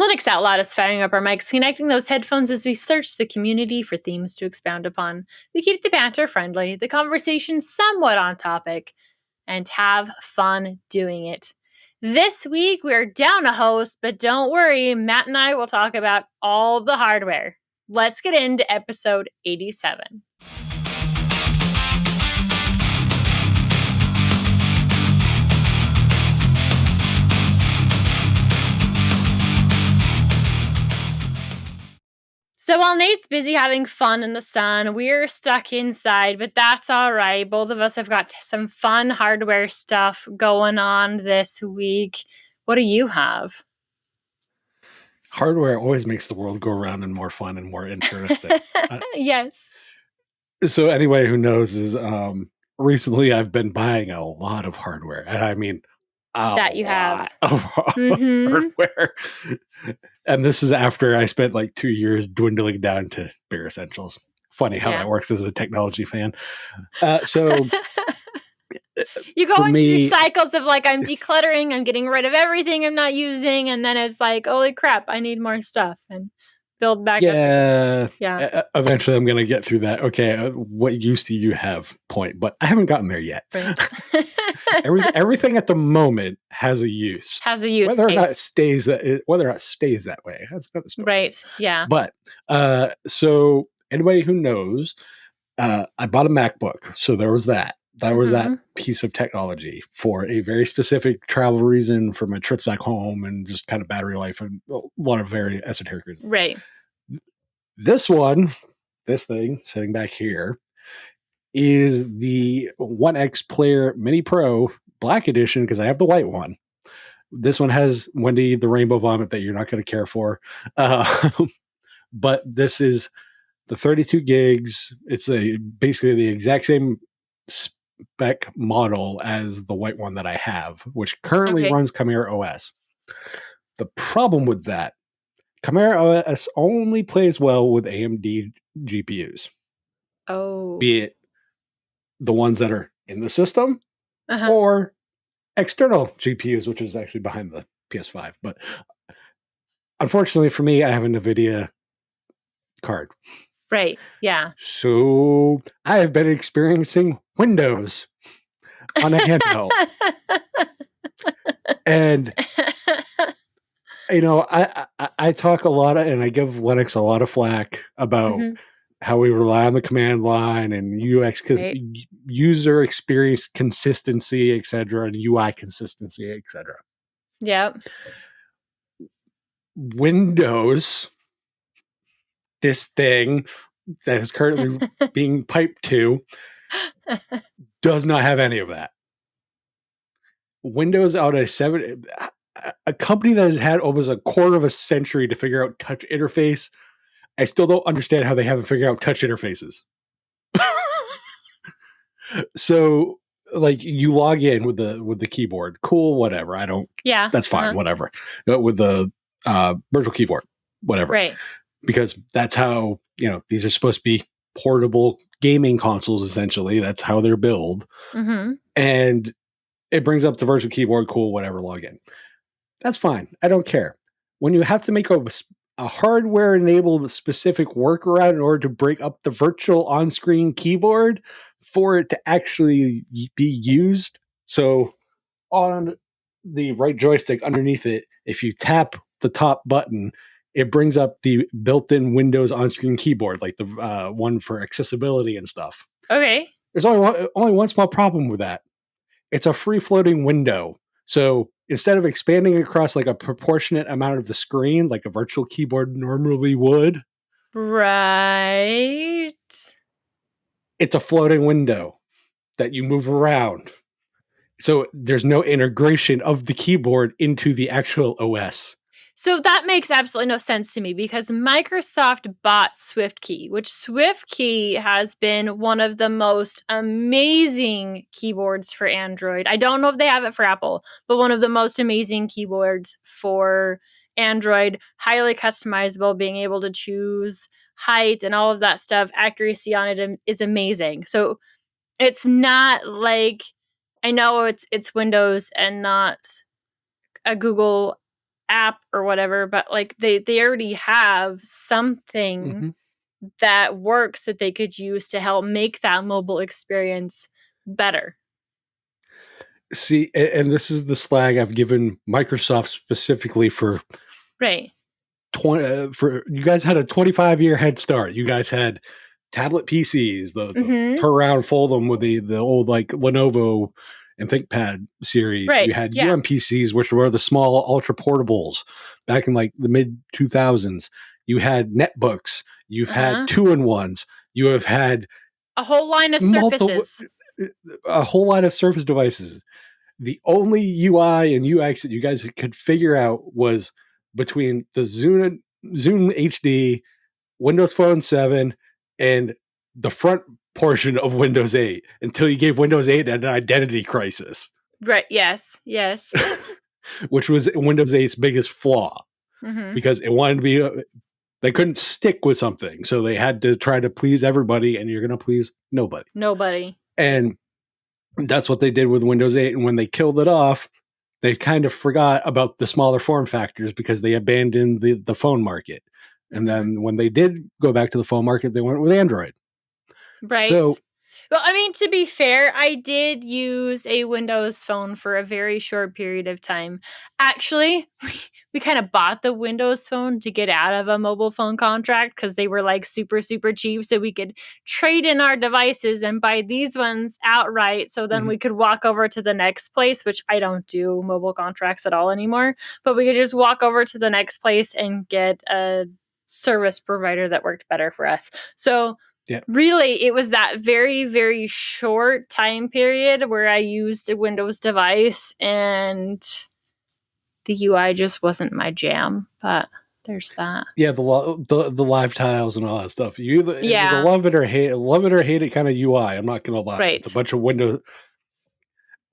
Linux Out Loud is firing up our mics, connecting those headphones as we search the community for themes to expound upon. We keep the banter friendly, the conversation somewhat on topic, and have fun doing it. This week, we're down a host, but don't worry, Matt and I will talk about all the hardware. Let's get into episode 87. So while Nate's busy having fun in the sun, we're stuck inside, but that's all right. Both of us have got some fun hardware stuff going on this week. What do you have? Hardware always makes the world go around and more fun and more interesting. Yes. So anybody who knows is recently I've been buying a lot of hardware, and I mean That you have. of hardware. And this is after I spent like 2 years dwindling down to bare essentials. Funny how that works as a technology fan. So you go in these cycles of like, I'm decluttering, I'm getting rid of everything I'm not using, and then it's like, holy crap, I need more stuff, and build back up again. Yeah. Eventually I'm going to get through that. Okay, what use do you have point? But I haven't gotten there yet. Right. Everything at the moment has a use. Has a use. Whether or not it stays that way, that's another story. Right. Yeah. But so anybody who knows, I bought a MacBook, so there was that. That was that piece of technology for a very specific travel reason, for my trips back home, and just kind of battery life, and a lot of very esoteric reasons. Right. This thing sitting back here is the 1X Player Mini Pro Black Edition, because I have the white one. This one has Wendy the Rainbow Vomit that you're not going to care for. But this is the 32 gigs. It's basically the exact same spec model as the white one that I have, which currently runs Chimera OS. The problem with that, Chimera OS only plays well with AMD GPUs. Oh. Be it the ones that are in the system or external GPUs, which is actually behind the PS5. But unfortunately for me, I have a NVIDIA card. Right. Yeah. So I have been experiencing Windows on a handheld. And, you know, I talk a lot and I give Linux a lot of flack about how we rely on the command line and UX, user experience consistency, etc., and UI consistency, etc. Yep. Windows, this thing that is currently being piped to, does not have any of that. Windows out of a company that has had almost a quarter of a century to figure out touch interface. I still don't understand how they haven't figured out touch interfaces. So, like, you log in with the keyboard, cool, whatever. I don't. Yeah, that's fine, whatever. With the virtual keyboard, whatever. Right. Because that's how, these are supposed to be portable gaming consoles. Essentially, that's how they're built. And it brings up the virtual keyboard, cool, whatever. Log in. That's fine. I don't care. When you have to make a hardware-enabled specific workaround in order to break up the virtual on-screen keyboard for it to actually be used. So on the right joystick underneath it, if you tap the top button, it brings up the built-in Windows on-screen keyboard, like the one for accessibility and stuff. Okay. There's only one small problem with that. It's a free-floating window. So instead of expanding across like a proportionate amount of the screen, like a virtual keyboard normally would. Right. It's a floating window that you move around. So there's no integration of the keyboard into the actual OS. So that makes absolutely no sense to me, because Microsoft bought SwiftKey, which SwiftKey has been one of the most amazing keyboards for Android. I don't know if they have it for Apple, but one of the most amazing keyboards for Android, highly customizable, being able to choose height and all of that stuff. Accuracy on it is amazing. So it's not like, I know it's Windows and not a Google app or whatever, but like they already have something that works that they could use to help make that mobile experience better. See, and this is the slag I've given Microsoft specifically for Right. For you guys had a 25-year head start. You guys had tablet PCs, the turn around, fold them with the old like Lenovo and ThinkPad series. Right. You had UMPCs, which were the small ultra portables back in like the mid 2000s. You had netbooks. You've had 2-in-1s. You have had a whole line of Surfaces. A whole line of Surface devices. The only UI and UX that you guys could figure out was between the Zoom HD, Windows Phone 7, and the front portion of Windows 8 until you gave Windows 8 an identity crisis. Right. Yes. Yes. Which was Windows 8's biggest flaw because it wanted to be, they couldn't stick with something. So they had to try to please everybody, and you're going to please nobody. Nobody. And that's what they did with Windows 8. And when they killed it off, they kind of forgot about the smaller form factors because they abandoned the phone market. And then when they did go back to the phone market, they went with Android. Right. So, well, I mean, to be fair, I did use a Windows phone for a very short period of time. Actually, we kind of bought the Windows phone to get out of a mobile phone contract because they were like super, super cheap. So we could trade in our devices and buy these ones outright. So then we could walk over to the next place, which I don't do mobile contracts at all anymore. But we could just walk over to the next place and get a service provider that worked better for us. So really, it was that very, very short time period where I used a Windows device and the UI just wasn't my jam. But there's that. Yeah, the live tiles and all that stuff. You either love it or hate it kind of UI. I'm not going to lie. Right. It's a bunch of Windows.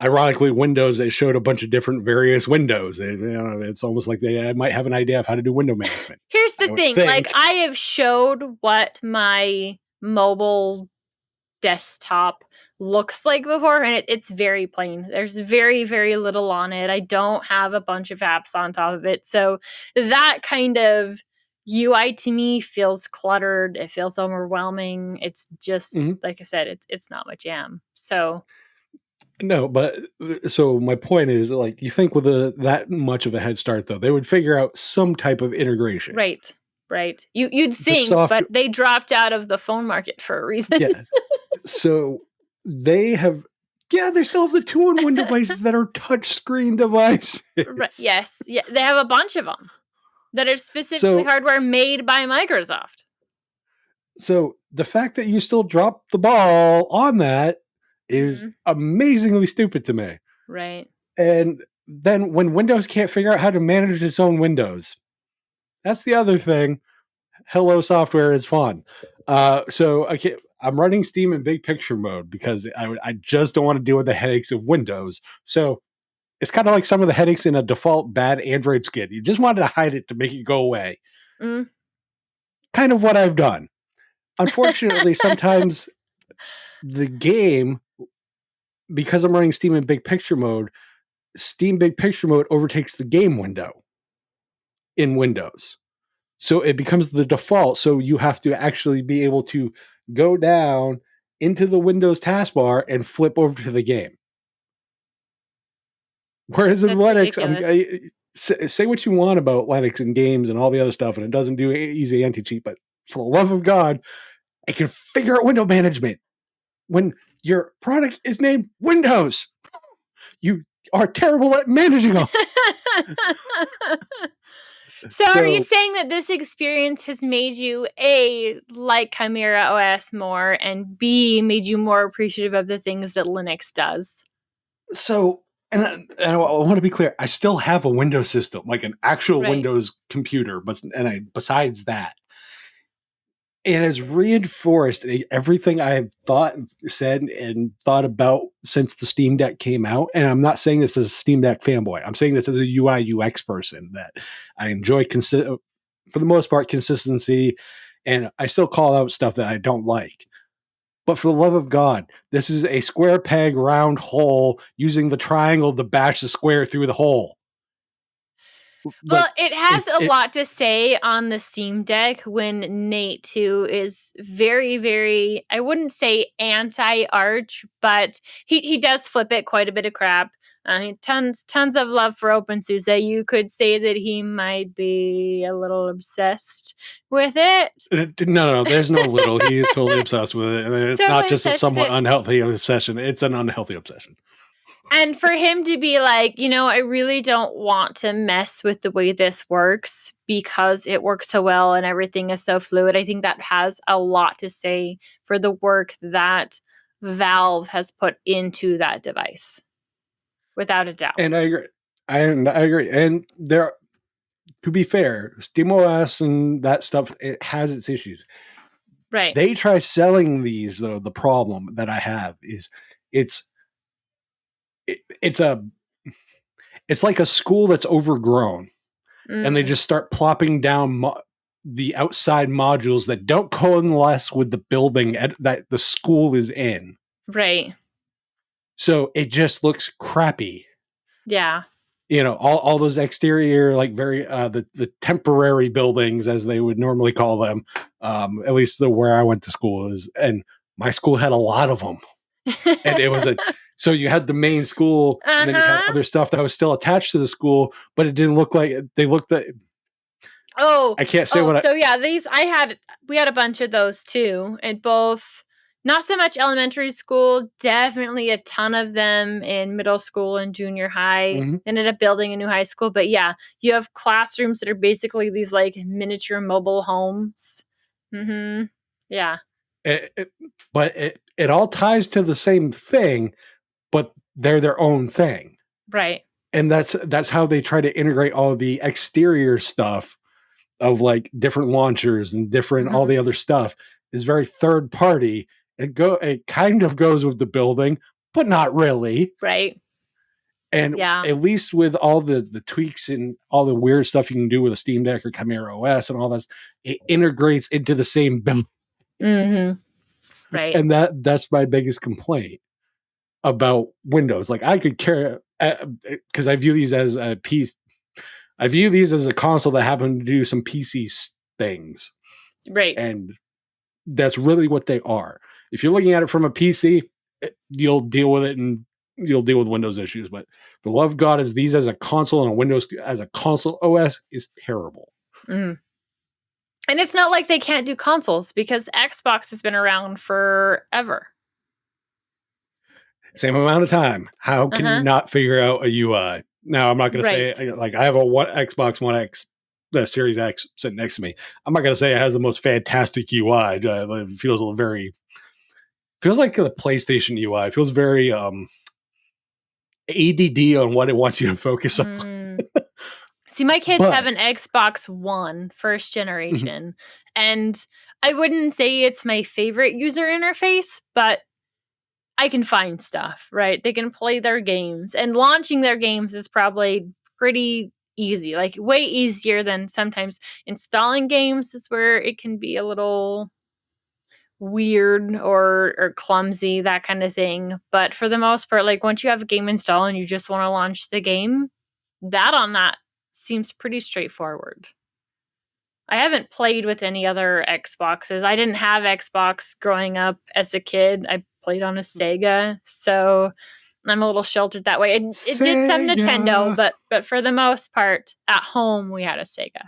Ironically, Windows, they showed a bunch of different various windows. It's almost like they might have an idea of how to do window management. Here's the thing. Like, I have showed what my mobile desktop looks like before, and it's very plain. There's very, very little on it. I don't have a bunch of apps on top of it. So that kind of UI to me feels cluttered. It feels overwhelming. It's just, like I said, it's not my jam. So... No, but so my point is, like, you think with that much of a head start, though, they would figure out some type of integration. Right. You'd think, but they dropped out of the phone market for a reason. Yeah. So they still have the 2-in-1 devices that are touchscreen devices. Right. Yes. Yeah. They have a bunch of them that are specifically hardware made by Microsoft. So the fact that you still dropped the ball on that is amazingly stupid to me. Right. And then when Windows can't figure out how to manage its own windows, that's the other thing. Hello Software is fun. So I'm running Steam in big picture mode because I just don't want to deal with the headaches of Windows. So it's kind of like some of the headaches in a default bad Android skin. You just wanted to hide it to make it go away. Kind of what I've done. Unfortunately, sometimes the game, because I'm running Steam in big picture mode, Steam big picture mode overtakes the game window in Windows. So it becomes the default. So you have to actually be able to go down into the Windows taskbar and flip over to the game. Whereas in Linux, say what you want about Linux and games and all the other stuff, and it doesn't do easy anti-cheat, but for the love of God, it can figure out window management. When your product is named Windows, you are terrible at managing them. So are you saying that this experience has made you, A, like Chimera OS more, and B, made you more appreciative of the things that Linux does? So, and I want to be clear, I still have a Windows system, like an actual Windows computer, besides that, it has reinforced everything I have said and thought about since the Steam Deck came out. And I'm not saying this as a Steam Deck fanboy. I'm saying this as a UI UX person that I enjoy, for the most part, consistency. And I still call out stuff that I don't like. But for the love of God, this is a square peg, round hole using the triangle to bash the square through the hole. Well, it has a lot to say on the Steam Deck when Nate, too, is very, very, I wouldn't say anti-Arch, but he does flip it quite a bit of crap. Tons of love for OpenSUSE. You could say that he might be a little obsessed with it. No, there's no little. He is totally obsessed with it. And it's totally not just a somewhat unhealthy obsession. It's an unhealthy obsession. And for him to be like, I really don't want to mess with the way this works because it works so well and everything is so fluid. I think that has a lot to say for the work that Valve has put into that device. Without a doubt. And I agree. I agree. And to be fair, SteamOS and that stuff, it has its issues. Right. They try selling these, though. The problem that I have is it's like a school that's overgrown, and they just start plopping down the outside modules that don't coalesce with the building that the school is in. Right. So it just looks crappy. Yeah. All those exterior, like very the temporary buildings, as they would normally call them, at least where I went to school is, and my school had a lot of them. And it was so you had the main school, and then you had other stuff that was still attached to the school, but it didn't look like they looked at. Oh, I can't say what. So yeah, we had a bunch of those too, and both. Not so much elementary school, definitely a ton of them in middle school and junior high. Mm-hmm. Ended up building a new high school. But yeah, you have classrooms that are basically these like miniature mobile homes. Mm-hmm. Yeah. But it all ties to the same thing, but they're their own thing. Right. And that's how they try to integrate all the exterior stuff of like different launchers and different all the other stuff is very third party. It kind of goes with the building, but not really. Right. And at least with all the tweaks and all the weird stuff you can do with a Steam Deck or Chimera OS and all that, it integrates into the same build. Mm-hmm. Right. And that's my biggest complaint about Windows. Like I could care because I view these as a piece. I view these as a console that happened to do some PC things. Right. And that's really what they are. If you're looking at it from a PC, you'll deal with it and you'll deal with Windows issues. But the love of God is these as a console and a Windows as a console OS is terrible. Mm. And it's not like they can't do consoles because Xbox has been around forever. Same amount of time. How can you not figure out a UI? Now, I'm not going to say, like, I have a Xbox One X, the Series X sitting next to me. I'm not going to say it has the most fantastic UI. It feels like the PlayStation UI. It feels very ADD on what it wants you to focus on. See, my kids have an Xbox One, first generation, and I wouldn't say it's my favorite user interface, but I can find stuff, right? They can play their games, and launching their games is probably pretty easy, like way easier than sometimes installing games is where it can be a little weird or clumsy, that kind of thing. But for the most part, like once you have a game installed and you just want to launch the game, that seems pretty straightforward. I haven't played with any other Xboxes. I didn't have Xbox growing up as a kid. I played on a Sega, so I'm a little sheltered that way. It did some Nintendo, but for the most part, at home we had a Sega.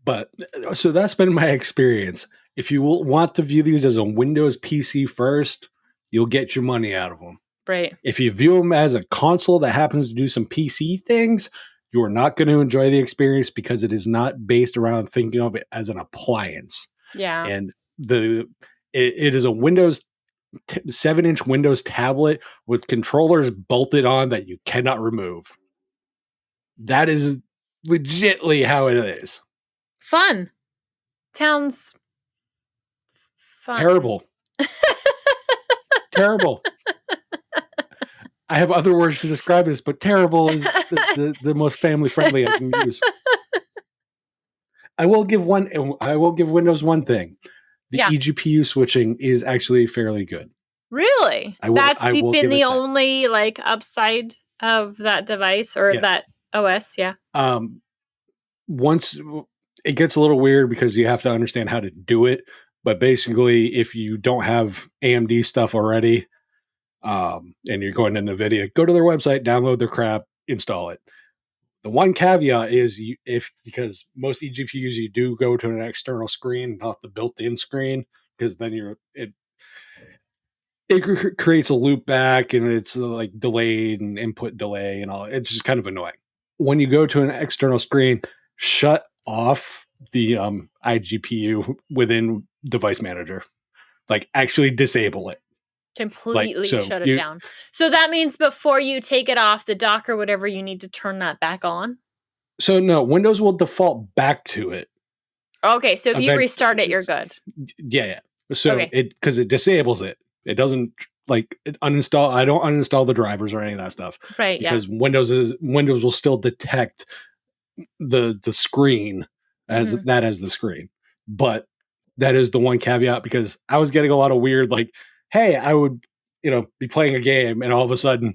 But so that's been my experience. If you want to view these as a Windows PC first, you'll get your money out of them. Right. If you view them as a console that happens to do some PC things, you are not going to enjoy the experience because it is not based around thinking of it as an appliance. Yeah. And it is a Windows 7-inch Windows tablet with controllers bolted on that you cannot remove. That is legitly how it is. Fun. Sounds fun. Terrible. Terrible. I have other words to describe this, but terrible is the most family friendly I can use. I will give Windows one thing. The eGPU switching is actually fairly good. Really? That's been the only like upside of that device or that OS, yeah. Once it gets a little weird because you have to understand how to do it. But basically, if you don't have AMD stuff already, and you're going to NVIDIA, go to their website, download their crap, install it. The one caveat is because most eGPUs you do go to an external screen, not the built-in screen, because then it creates a loop back and it's like delayed and input delay and all. It's just kind of annoying. When you go to an external screen, shut off the iGPU within Device Manager. Like actually disable it. Completely shut it down. So that means before you take it off the dock or whatever, you need to turn that back on? So no, Windows will default back to it. Okay, so if you restart it, you're good. Yeah. So because it disables it. It doesn't uninstall. I don't uninstall the drivers or any of that stuff. Right. Because Windows will still detect the screen as the screen. But that is the one caveat, because I was getting a lot of weird, like, hey, I would, be playing a game and all of a sudden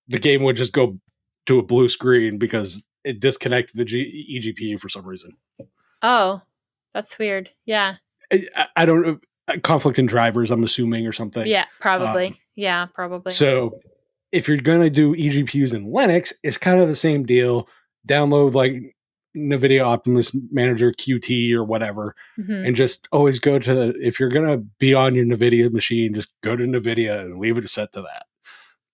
the game would just go to a blue screen because it disconnected the eGPU for some reason. Oh, that's weird. Yeah. I don't know. Conflict in drivers, I'm assuming, or something. Yeah, probably. Probably. So if you're going to do eGPUs in Linux, it's kind of the same deal. Download like NVIDIA Optimus Manager QT or whatever, and just always go to, if you're going to be on your NVIDIA machine, just go to NVIDIA and leave it set to that.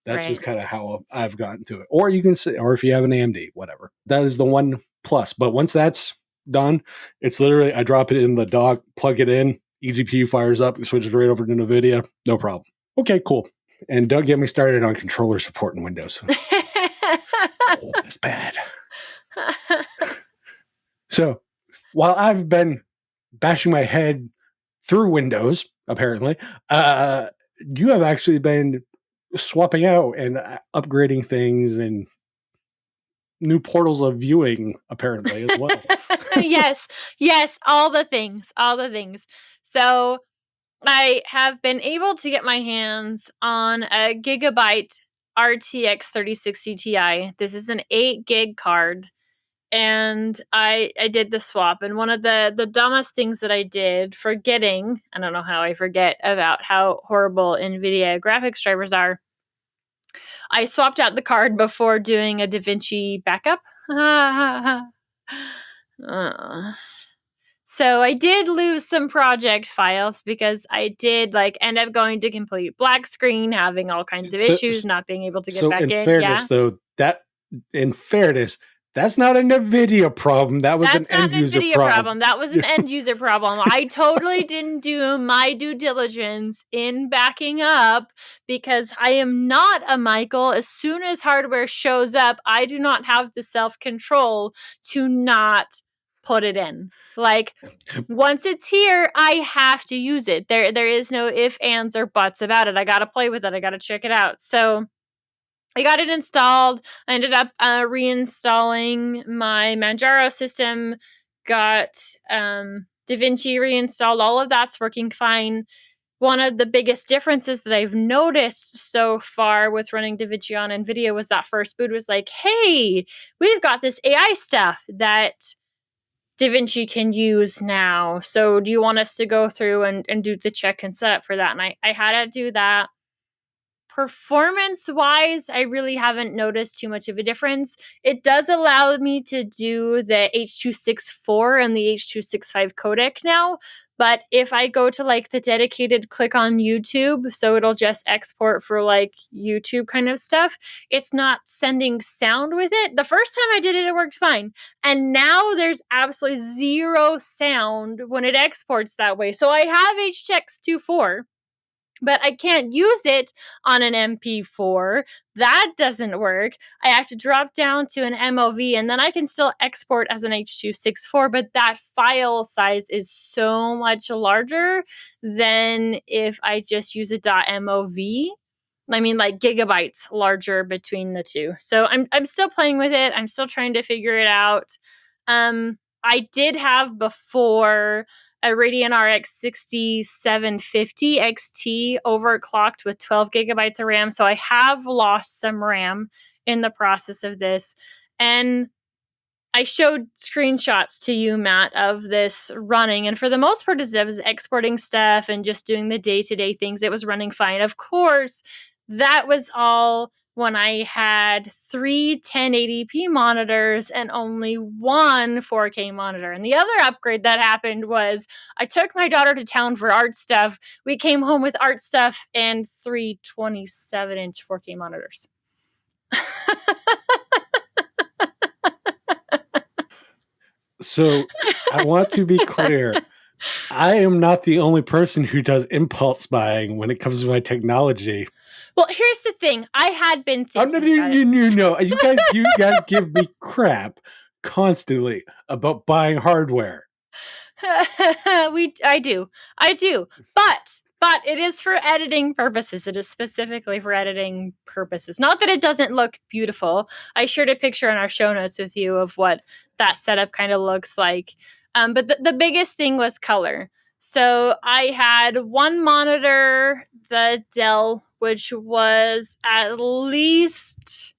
That's just kind of how I've gotten to it. Or you can say, or if you have an AMD, whatever. That is the one plus. But once that's done, it's literally, I drop it in the dock, plug it in, eGPU fires up, switch it right over to NVIDIA. No problem. Okay, cool. And don't get me started on controller support in Windows. That's bad. So while I've been bashing my head through Windows, apparently, you have actually been swapping out and upgrading things and new portals of viewing, apparently, as well. Yes, all the things. So I have been able to get my hands on a Gigabyte RTX 3060 Ti. This is an 8 gig card. And I did the swap. And one of the dumbest things that I did, forgetting, I don't know how I forget about how horrible NVIDIA graphics drivers are, I swapped out the card before doing a DaVinci backup. So I did lose some project files because I did end up going to complete black screen, having all kinds of issues, not being able to get back in. Fairness, though, that's not a NVIDIA problem. That was an end user problem. That was an end user problem. I totally didn't do my due diligence in backing up because I am not a Michael. As soon as hardware shows up, I do not have the self-control to not put it in. Like, once it's here, I have to use it. There is no ifs, ands, or buts about it. I got to play with it. I got to check it out. So I got it installed. I ended up reinstalling my Manjaro system, got DaVinci reinstalled. All of that's working fine. One of the biggest differences that I've noticed so far with running DaVinci on NVIDIA was that first boot was like, hey, we've got this AI stuff that DaVinci can use now. So do you want us to go through and do the check and setup for that? And I had to do that. Performance-wise, I really haven't noticed too much of a difference. It does allow me to do the H.264 and the H.265 codec now, but if I go to the dedicated click on YouTube, so it'll just export for YouTube kind of stuff, it's not sending sound with it. The first time I did it, it worked fine. And now there's absolutely zero sound when it exports that way. So I have H.264. But I can't use it on an MP4. That doesn't work. I have to drop down to an MOV, and then I can still export as an H.264, but that file size is so much larger than if I just use a .mov. I mean, gigabytes larger between the two. So I'm still playing with it. I'm still trying to figure it out. I did have before a Radeon RX 6750 XT overclocked with 12 gigabytes of RAM. So I have lost some RAM in the process of this. And I showed screenshots to you, Matt, of this running. And for the most part, as I was exporting stuff and just doing the day-to-day things, it was running fine. Of course, that was all when I had 3 1080p monitors and only one 4K monitor. And the other upgrade that happened was I took my daughter to town for art stuff. We came home with art stuff and 3 27-inch 4K monitors. So I want to be clear. I am not the only person who does impulse buying when it comes to my technology. Well, here's the thing. I had been thinking about it. You guys give me crap constantly about buying hardware. I do. But it is for editing purposes. It is specifically for editing purposes. Not that it doesn't look beautiful. I shared a picture in our show notes with you of what that setup kind of looks like. But the biggest thing was color. So I had one monitor, the Dell, which was at least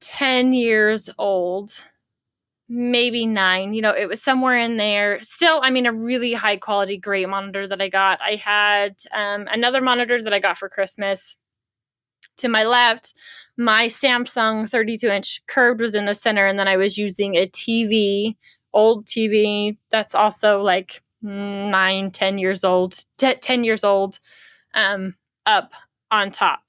10 years old. Maybe 9, it was somewhere in there. Still, I mean, a really high quality, great monitor that I got. I had another monitor that I got for Christmas. To my left, my Samsung 32-inch curved was in the center, and then I was using a TV, old TV that's also like 9, 10 years old, 10 years old, up on top.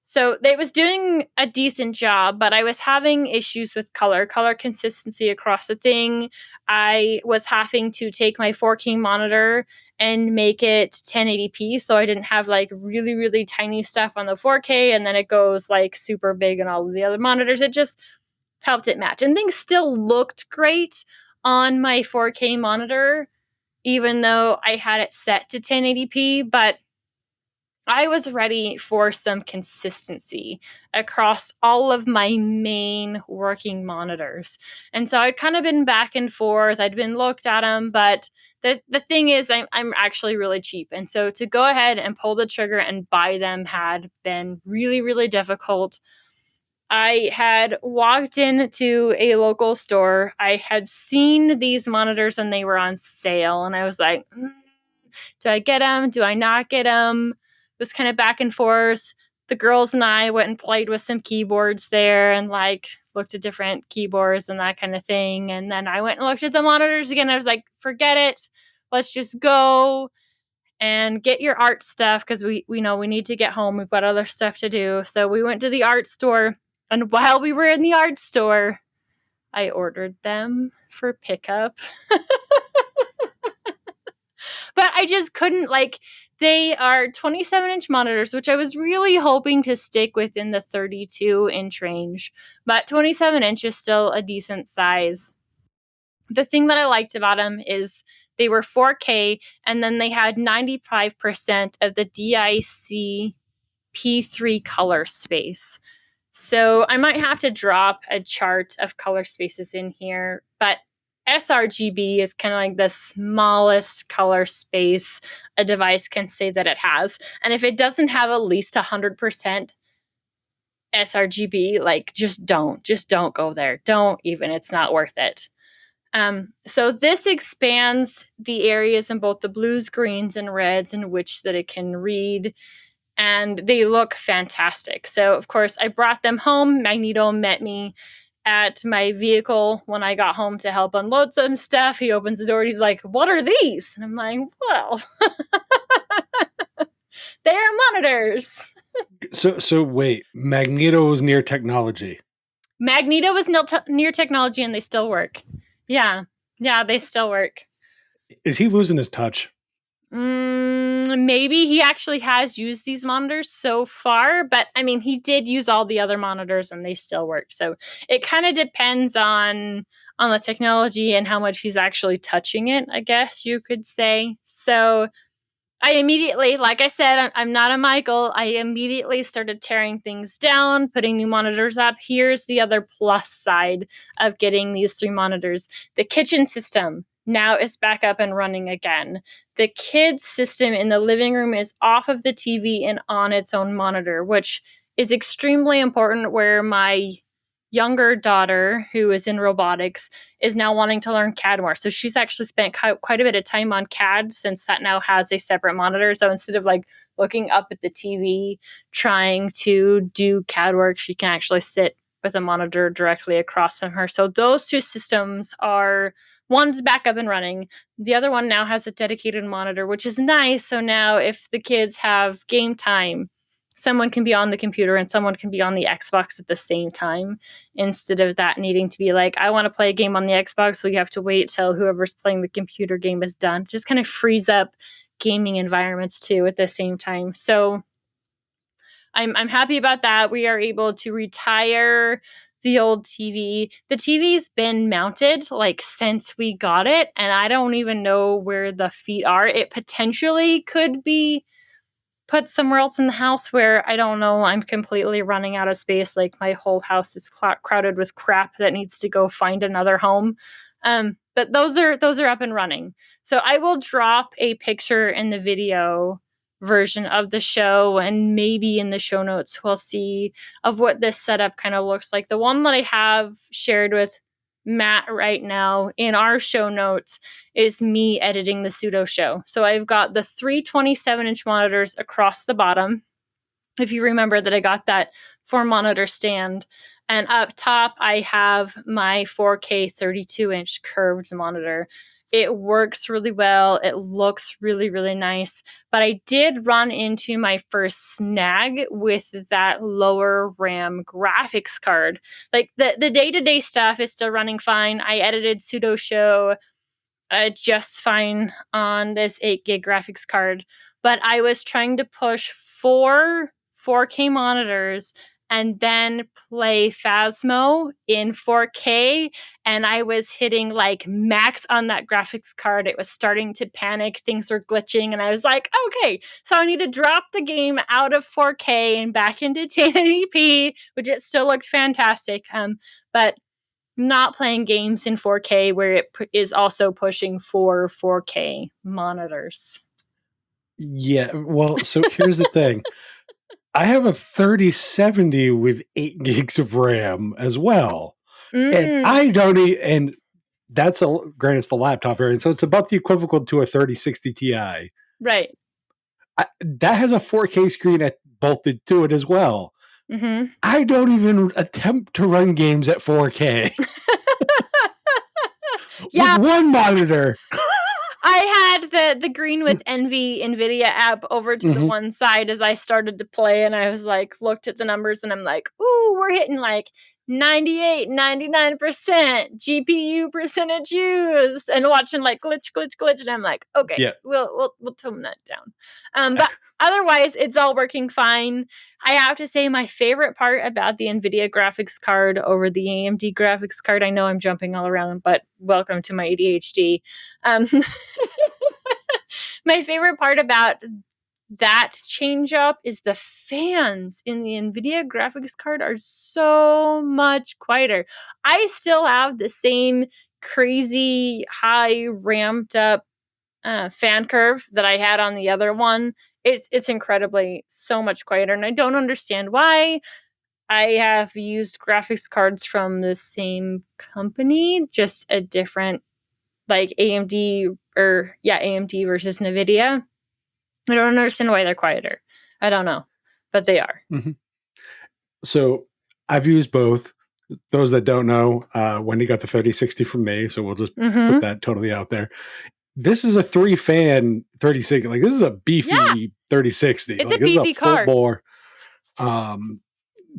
So they was doing a decent job, but I was having issues with color consistency across the thing. I was having to take my 4K monitor and make it 1080p, so I didn't have like really, really tiny stuff on the 4K, and then it goes like super big on all of the other monitors. It just helped it match. And things still looked great on my 4K monitor, even though I had it set to 1080p, but I was ready for some consistency across all of my main working monitors. And so I'd kind of been back and forth. I'd been looked at them, but the thing is, I'm actually really cheap. And so to go ahead and pull the trigger and buy them had been really, really difficult. I had walked into a local store. I had seen these monitors and they were on sale. And I was like, do I get them? Do I not get them? It was kind of back and forth. The girls and I went and played with some keyboards there and like looked at different keyboards and that kind of thing. And then I went and looked at the monitors again. I was like, forget it. Let's just go and get your art stuff because we know we need to get home. We've got other stuff to do. So we went to the art store. And while we were in the art store, I ordered them for pickup. But I just couldn't, they are 27-inch monitors, which I was really hoping to stick within the 32-inch range. But 27-inch is still a decent size. The thing that I liked about them is they were 4K, and then they had 95% of the DIC P3 color space. So I might have to drop a chart of color spaces in here, but sRGB is kind of like the smallest color space a device can say that it has. And if it doesn't have at least 100% sRGB, just don't go there. Don't even, it's not worth it. So this expands the areas in both the blues, greens, and reds in which that it can read. And they look fantastic. So, of course, I brought them home. Magneto met me at my vehicle when I got home to help unload some stuff. He opens the door and he's like, "What are these?" And I'm like, "Well, they are monitors." So wait, Magneto was near technology. Magneto was near technology and they still work. Yeah, they still work. Is he losing his touch? Maybe he actually has used these monitors so far, but I mean, he did use all the other monitors and they still work. So it kind of depends on the technology and how much he's actually touching it, I guess you could say. So I immediately, like I said, I'm not a Michael. I immediately started tearing things down, putting new monitors up. Here's the other plus side of getting these 3 monitors. The kitchen system now is back up and running again. The kids system in the living room is off of the TV and on its own monitor, which is extremely important where my younger daughter, who is in robotics, is now wanting to learn CAD more. So she's actually spent quite a bit of time on CAD since that now has a separate monitor. So instead of like looking up at the TV, trying to do CAD work, she can actually sit with a monitor directly across from her. So those two systems are, one's back up and running. The other one now has a dedicated monitor, which is nice. So now if the kids have game time, someone can be on the computer and someone can be on the Xbox at the same time, instead of that needing to be like, I want to play a game on the Xbox, so you have to wait till whoever's playing the computer game is done. It just kind of frees up gaming environments too at the same time. So I'm happy about that. We are able to retire the old TV. The TV's been mounted like since we got it, and I don't even know where the feet are. It potentially could be put somewhere else in the house where, I don't know, I'm completely running out of space. Like my whole house is crowded with crap that needs to go find another home. But those are up and running. So I will drop a picture in the video version of the show, and maybe in the show notes we'll see of what this setup kind of looks like. The one that I have shared with Matt right now in our show notes is me editing the pseudo show. So I've got the three 27-inch monitors across the bottom. If you remember that I got that 4-monitor stand. And up top, I have my 4K 32-inch curved monitor. It works really well. It looks really, really nice. But I did run into my first snag with that lower RAM graphics card. Like the day-to-day stuff is still running fine. I edited pseudo show just fine on this 8 gig graphics card. But I was trying to push 4K monitors and then play Phasmo in 4K, and I was hitting like max on that graphics card. It was starting to panic. Things were glitching, and I was like, okay, so I need to drop the game out of 4K and back into 1080p, which it still looked fantastic. But not playing games in 4K where it is also pushing 4K monitors. Yeah, well, so here's the thing. I have a 3070 with 8 gigs of RAM as well. And I don't and that's granted, it's the laptop variant, so it's about the equivalent to a 3060 Ti. Right. That has a 4K screen bolted to it as well. Mm-hmm. I don't even attempt to run games at 4K. Yeah. With one monitor. I had the Green with Envy NVIDIA app over to the one side as I started to play, and I was like, looked at the numbers, and I'm like, ooh, we're hitting like 98, 99% GPU percentage used, and watching like glitch, and I'm like, okay, yeah, we'll tone that down. But otherwise, it's all working fine. I have to say, my favorite part about the NVIDIA graphics card over the AMD graphics card, I know I'm jumping all around, but welcome to my ADHD. My favorite part about that change up is the fans in the NVIDIA graphics card are so much quieter. I still have the same crazy high ramped up fan curve that I had on the other one. It's incredibly so much quieter, and I don't understand why. I have used graphics cards from the same company, just a different, like AMD versus NVIDIA. I don't understand why they're quieter. I don't know, but they are. Mm-hmm. So I've used both. Those that don't know, Wendy got the 3060 from me, so we'll just put that totally out there. This is a 3-fan 3060. Like, this is a beefy 3060. It's like, a beefy card. Full bore.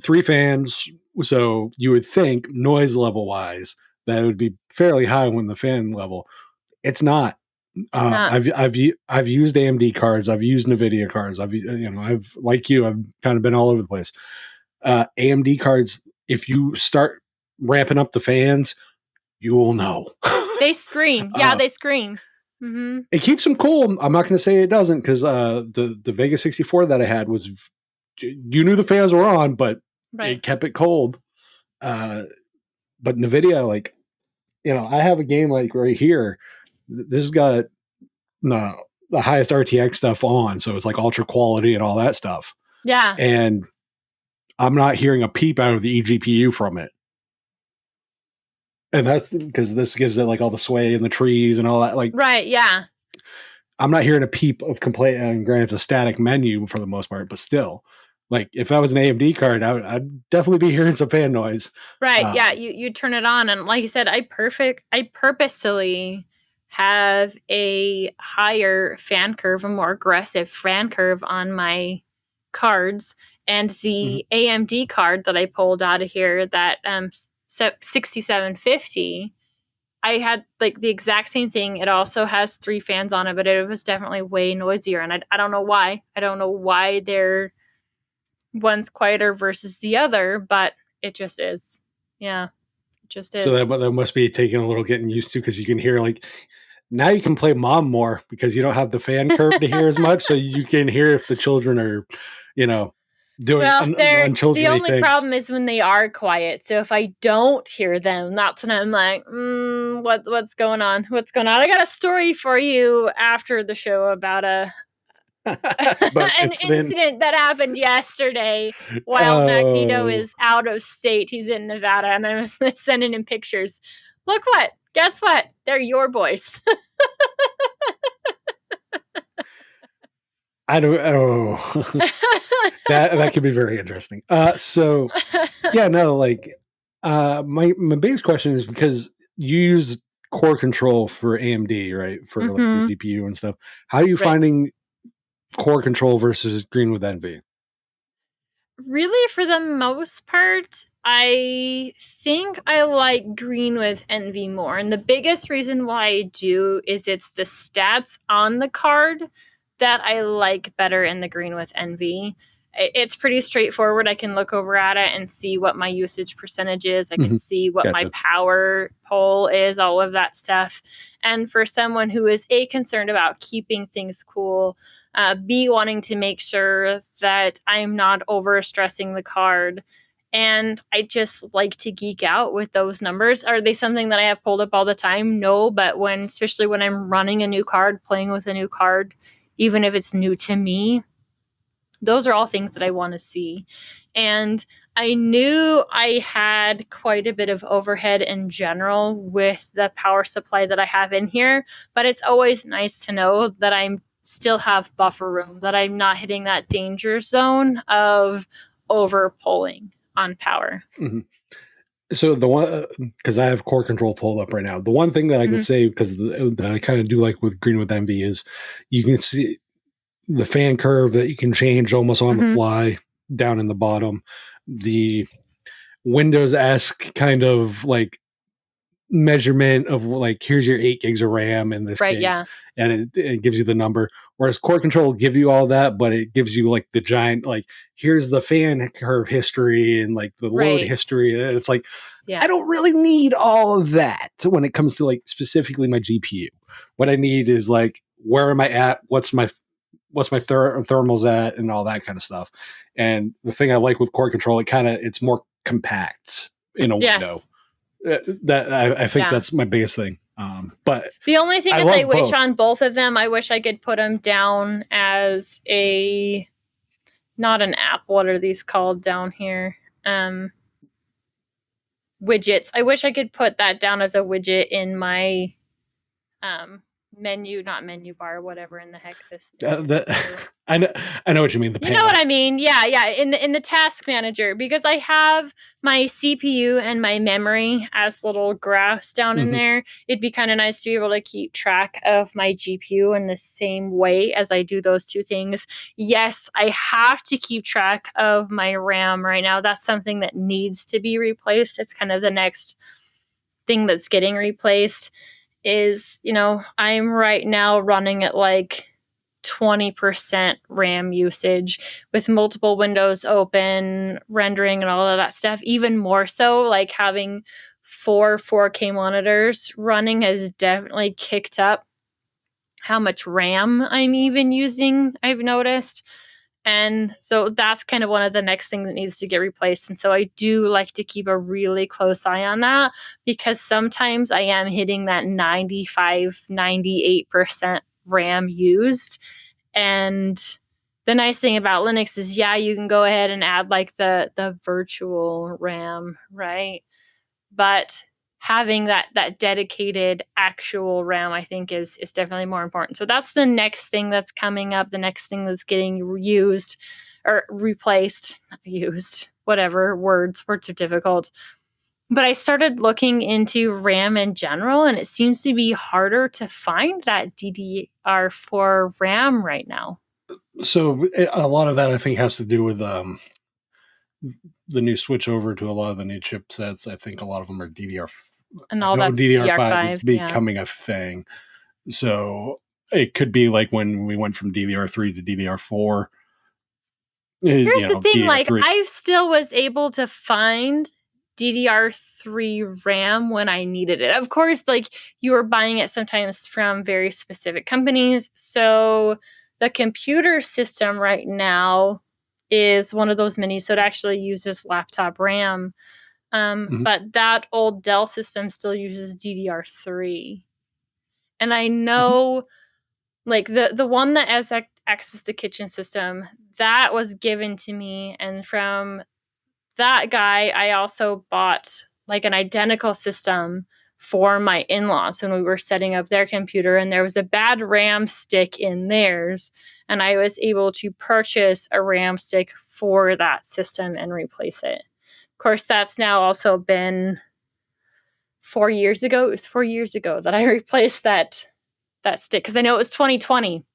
3 fans, so you would think noise level wise that would be fairly high when the fan level. It's not. I've used AMD cards. I've used NVIDIA cards. I've like you. I've kind of been all over the place. AMD cards. If you start ramping up the fans, you will know. They scream. Yeah, they scream. Mm-hmm. It keeps them cool. I'm not going to say it doesn't, because the Vega 64 that I had was, you knew the fans were on, but it kept it cold. But NVIDIA, like, I have a game like right here. This has got the highest RTX stuff on, so it's like ultra quality and all that stuff. Yeah. And I'm not hearing a peep out of the eGPU from it. And that's because this gives it like all the sway and the trees and all that. Like, right, yeah. I'm not hearing a peep of complaint. And granted, it's a static menu for the most part, but still, like if that was an AMD card, I'd definitely be hearing some fan noise. Right, yeah. You turn it on, and like you said, I purposely have a higher fan curve, a more aggressive fan curve on my cards, and the AMD card that I pulled out of here, that 6750. I had like the exact same thing. It also has 3 fans on it, but it was definitely way noisier. And I don't know why. I don't know why they're one's quieter versus the other, but it just is. Yeah, it just is. So that must be taking a little getting used to, because you can hear like now you can play mom more because you don't have the fan curve to hear as much. So you can hear if the children are, doing the unchildrenly only things. problem is when they are quiet. So if I don't hear them, that's when I'm like, what's going on? What's going on? I got a story for you after the show about an incident that happened yesterday while Magneto is out of state. He's in Nevada, and I was sending him pictures. Look what? Guess what? They're your boys. I don't know. that could be very interesting. So yeah, no, like my biggest question is, because you use core control for AMD, right? For like your GPU and stuff. How are you finding core control versus Green with Envy? Really, for the most part, I think I like Green with Envy more. And the biggest reason why I do is it's the stats on the card that I like better in the Green with Envy. It's pretty straightforward. I can look over at it and see what my usage percentage is. I can see what my power pull is, all of that stuff. And for someone who is concerned about keeping things cool, B, wanting to make sure that I'm not over stressing the card. And I just like to geek out with those numbers. Are they something that I have pulled up all the time? No, but especially when I'm running a new card, playing with a new card, even if it's new to me, those are all things that I want to see. And I knew I had quite a bit of overhead in general with the power supply that I have in here, but it's always nice to know that I'm still have buffer room, that I'm not hitting that danger zone of over pulling on power. So the one, because I have core control pulled up right now, the one thing that I can say, because that I kind of do like with Green with Envy, is you can see the fan curve that you can change almost on the fly down in the bottom. The Windows-esque kind of like measurement of like, here's your 8 gigs of RAM in this case. Yeah. And it gives you the number. Whereas core control will give you all that, but it gives you like the giant, like, here's the fan curve history and like the load history. And it's like, I don't really need all of that when it comes to like specifically my GPU. What I need is like, where am I at? What's my thermals at, and all that kind of stuff. And the thing I like with core control, it's more compact in a window. That I think that's my biggest thing. But the only thing is, I wish on both of them, I wish I could put them down as not an app. What are these called down here? Widgets. I wish I could put that down as a widget in my not menu bar, whatever in the heck this I know what you mean. You know what I mean? Yeah. In the task manager, because I have my CPU and my memory as little graphs down in there. It'd be kind of nice to be able to keep track of my GPU in the same way as I do those two things. Yes, I have to keep track of my RAM right now. That's something that needs to be replaced. It's kind of the next thing that's getting replaced. Is, I'm right now running at like 20% RAM usage with multiple windows open, rendering and all of that stuff. Even more so, like having 4 4K monitors running has definitely kicked up how much RAM I'm even using, I've noticed. And so that's kind of one of the next things that needs to get replaced. And so I do like to keep a really close eye on that, because sometimes I am hitting that 95, 98% RAM used. And the nice thing about Linux is, you can go ahead and add like the virtual RAM, right? But having that dedicated actual RAM, I think is definitely more important. So that's the next thing that's coming up, the next thing that's getting used or replaced, not used, whatever, words are difficult. But I started looking into RAM in general, and it seems to be harder to find that DDR4 RAM right now. So a lot of that, I think, has to do with the new switch over to a lot of the new chipsets. I think a lot of them are DDR. And all that's DDR5 is becoming a thing. So it could be like when we went from DDR3 to DDR4. Here's the thing, DDR3. Like, I still was able to find DDR3 RAM when I needed it. Of course, like, you were buying it sometimes from very specific companies. So the computer system right now is one of those minis, so it actually uses laptop RAM. But that old Dell system still uses DDR3. And I know, like, the one that accessed the kitchen system, that was given to me. And from that guy, I also bought, like, an identical system for my in-laws when we were setting up their computer. And there was a bad RAM stick in theirs. And I was able to purchase a RAM stick for that system and replace it. Of course, that's now also been 4 years ago. It was 4 years ago that I replaced that stick, because I know it was 2020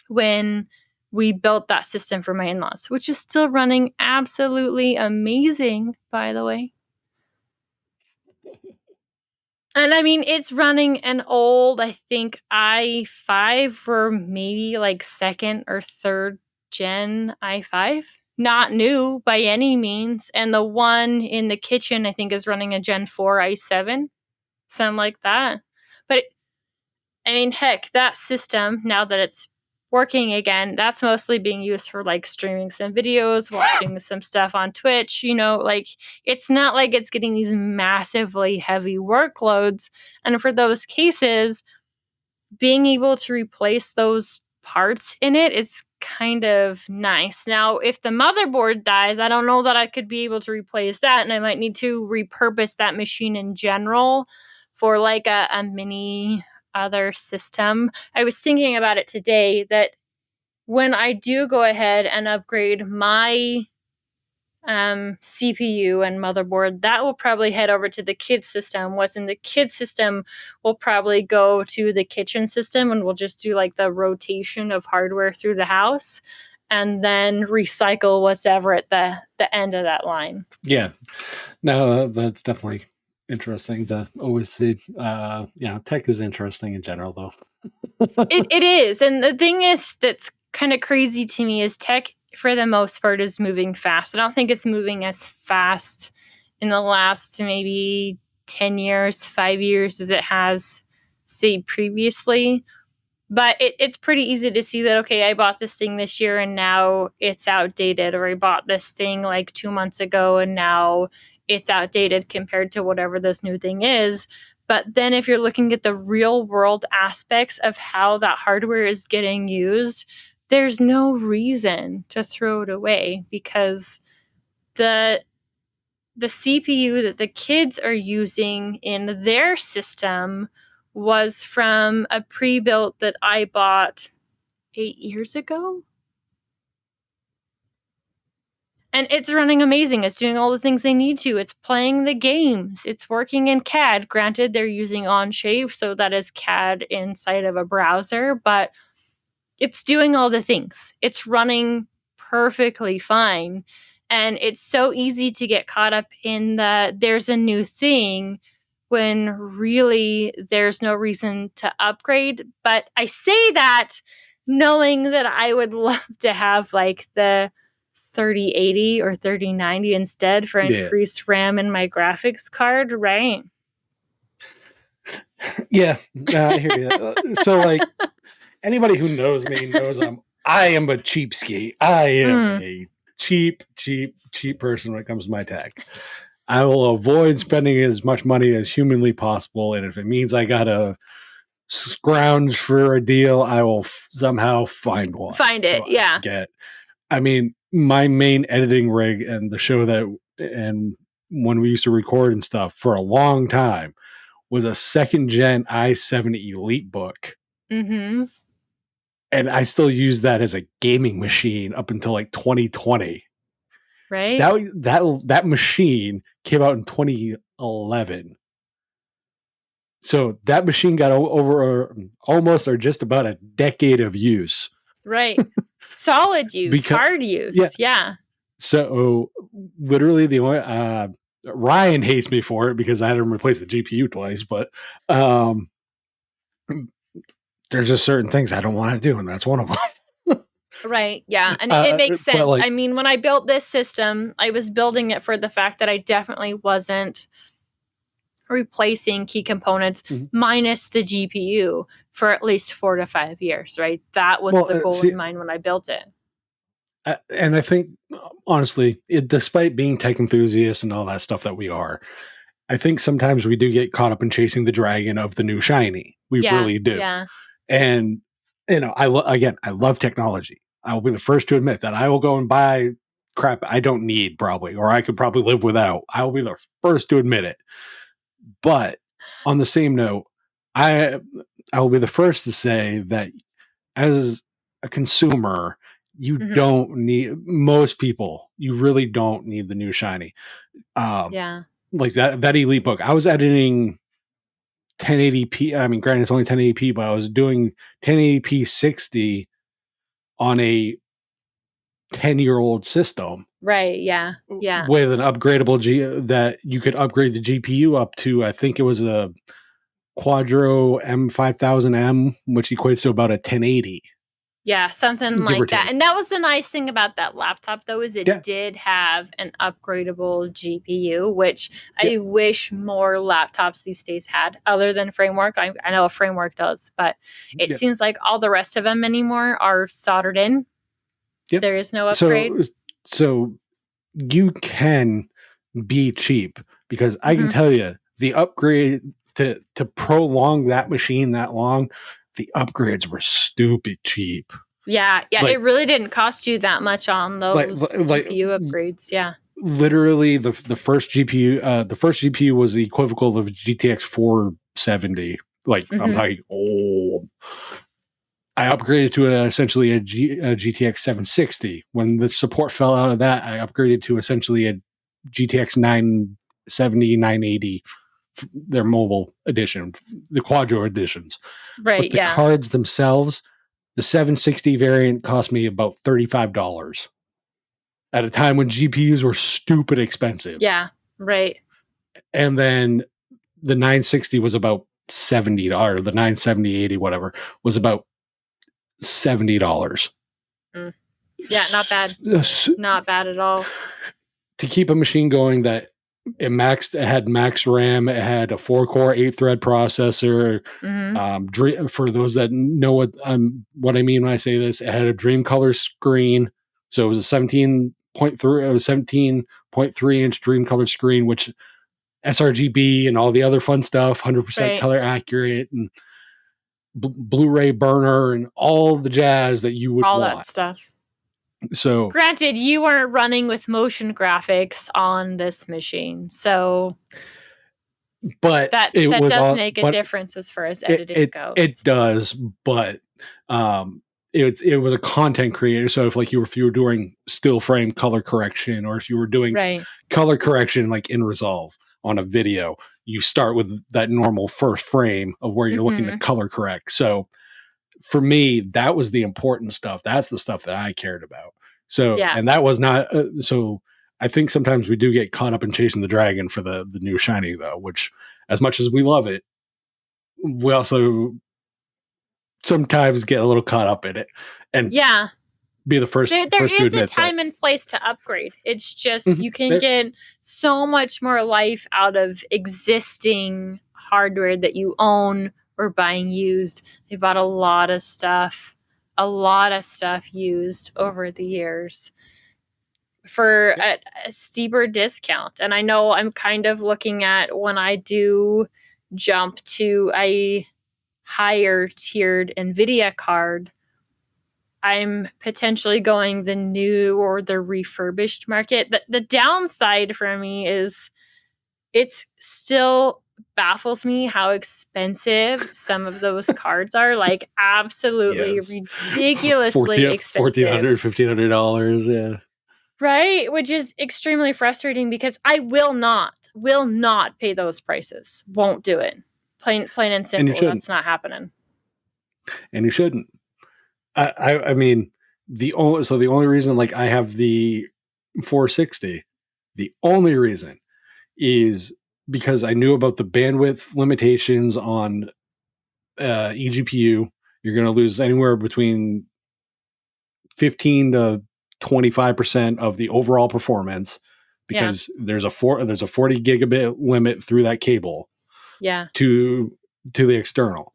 when we built that system for my in-laws, which is still running absolutely amazing, by the way. And I mean, it's running an old, I think, i5 or maybe like second or third gen i5. Not new by any means. And the one in the kitchen, I think, is running a Gen 4 i7. Something like that. But, I mean, heck, that system, now that it's working again, that's mostly being used for, like, streaming some videos, watching some stuff on Twitch, like, it's not like it's getting these massively heavy workloads. And for those cases, being able to replace those parts in it is kind of nice. Now, if the motherboard dies, I don't know that I could be able to replace that, and I might need to repurpose that machine in general for, like, a mini other system. I was thinking about it today that when I do go ahead and upgrade my CPU and motherboard, that will probably head over to the kids system. What's in the kids system will probably go to the kitchen system, and we'll just do, like, the rotation of hardware through the house and then recycle what's ever at the end of that line. Yeah. No, that's definitely interesting to always see. Tech is interesting in general, though. It is. And the thing is that's kind of crazy to me is tech, for the most part, is moving fast. I don't think it's moving as fast in the last maybe 10 years, 5 years as it has, say, previously. But it's pretty easy to see that, okay, I bought this thing this year and now it's outdated, or I bought this thing like 2 months ago and now it's outdated compared to whatever this new thing is. But then if you're looking at the real world aspects of how that hardware is getting used, there's no reason to throw it away, because the CPU that the kids are using in their system was from a pre-built that I bought 8 years ago. And it's running amazing. It's doing all the things they need to. It's playing the games. It's working in CAD. Granted, they're using Onshape, so that is CAD inside of a browser, but it's doing all the things. It's running perfectly fine. And it's so easy to get caught up in there's a new thing when really there's no reason to upgrade. But I say that knowing that I would love to have, like, the 3080 or 3090 instead for increased RAM in my graphics card, right? Yeah, I hear you. So, like, anybody who knows me knows I am a cheapskate. I am a cheap person when it comes to my tech. I will avoid spending as much money as humanly possible, and if it means I gotta scrounge for a deal, I will somehow find one. I mean, my main editing rig and the show and when we used to record and stuff for a long time was a second gen i7 Elite book. Mm-hmm. And I still use that as a gaming machine up until like 2020. Right? That machine came out in 2011. So that machine got over almost or just about a decade of use. Right. Solid use, hard use. Yeah. So literally the only Ryan hates me for it because I had to replace the GPU twice, but there's just certain things I don't want to do, and that's one of them. Right. Yeah. And it makes sense. Like, I mean, when I built this system, I was building it for the fact that I definitely wasn't replacing key components minus the GPU for at least 4 to 5 years, right? That was the goal in mind when I built it. And I think, honestly, despite being tech enthusiasts and all that stuff that we are, I think sometimes we do get caught up in chasing the dragon of the new shiny. We really do. Yeah. And, I love technology. I will be the first to admit that I will go and buy crap I don't need probably, or I could probably live without. I will be the first to admit it. But on the same note, I will be the first to say that as a consumer, you don't need, most people, you really don't need the new shiny. Like that Elite book. I was editing 1080p. I mean, granted, it's only 1080p, but I was doing 1080p 60 on a 10-year-old system. Right. Yeah. Yeah. With an upgradable that you could upgrade the GPU up to, I think it was a Quadro M5000M, which equates to about a 1080. Yeah, something like that. And that was the nice thing about that laptop, though, is it did have an upgradable GPU, which I wish more laptops these days had, other than Framework. I know a Framework does, but it seems like all the rest of them anymore are soldered in. There is no upgrade. So you can be cheap, because I can tell you the upgrade to prolong that machine that long, the upgrades were stupid cheap. Yeah, it really didn't cost you that much on those GPU upgrades. Yeah, literally the first GPU was the equivalent of GTX 470. I'm talking old. I upgraded to essentially a GTX 760. When the support fell out of that, I upgraded to essentially a GTX 970, 980. Their mobile edition, the Quadro editions. Right. But the cards themselves, the 760 variant cost me about $35 at a time when GPUs were stupid expensive. Yeah. Right. And then the 960 was about $70, or the 970, 80, whatever, was about $70. Yeah, not bad. Not bad at all. To keep a machine going that it had max RAM, it had a 4-core 8-thread processor. For those that know what I mean when I say this, it had a dream color screen. So it was a 17.3 inch dream color screen, which sRGB and all the other fun stuff, 100% color accurate, and Blu-ray burner and all the jazz that you would want. All that stuff. So granted, you weren't running with motion graphics on this machine, so but that does make a difference as far as editing goes. It does, but it was a content creator. So if you were doing still frame color correction, or if you were doing color correction like in Resolve on a video, you start with that normal first frame of where you're looking to color correct. So for me, that was the important stuff. That's the stuff that I cared about. So, and that was not, so I think sometimes we do get caught up in chasing the dragon for the new shiny, though, which, as much as we love it, we also sometimes get a little caught up in it. And be the first. There is a time and place to upgrade. It's just you can get so much more life out of existing hardware that you own or buying used. They bought a lot of stuff used over the years for a steeper discount. And I know I'm kind of looking at, when I do jump to a higher tiered NVIDIA card, I'm potentially going the new or the refurbished market. The downside for me is it's still baffles me how expensive some of those cards are. Like, absolutely ridiculously expensive. $1,400, $1,500. Yeah. Right? Which is extremely frustrating because I will not pay those prices. Won't do it. Plain and simple. That's not happening. And you shouldn't. I mean, the only reason, like, I have the 460, the only reason is because I knew about the bandwidth limitations on eGPU. You're going to lose anywhere between 15 to 25% of the overall performance because there's a 40 gigabit limit through that cable. Yeah. To the external.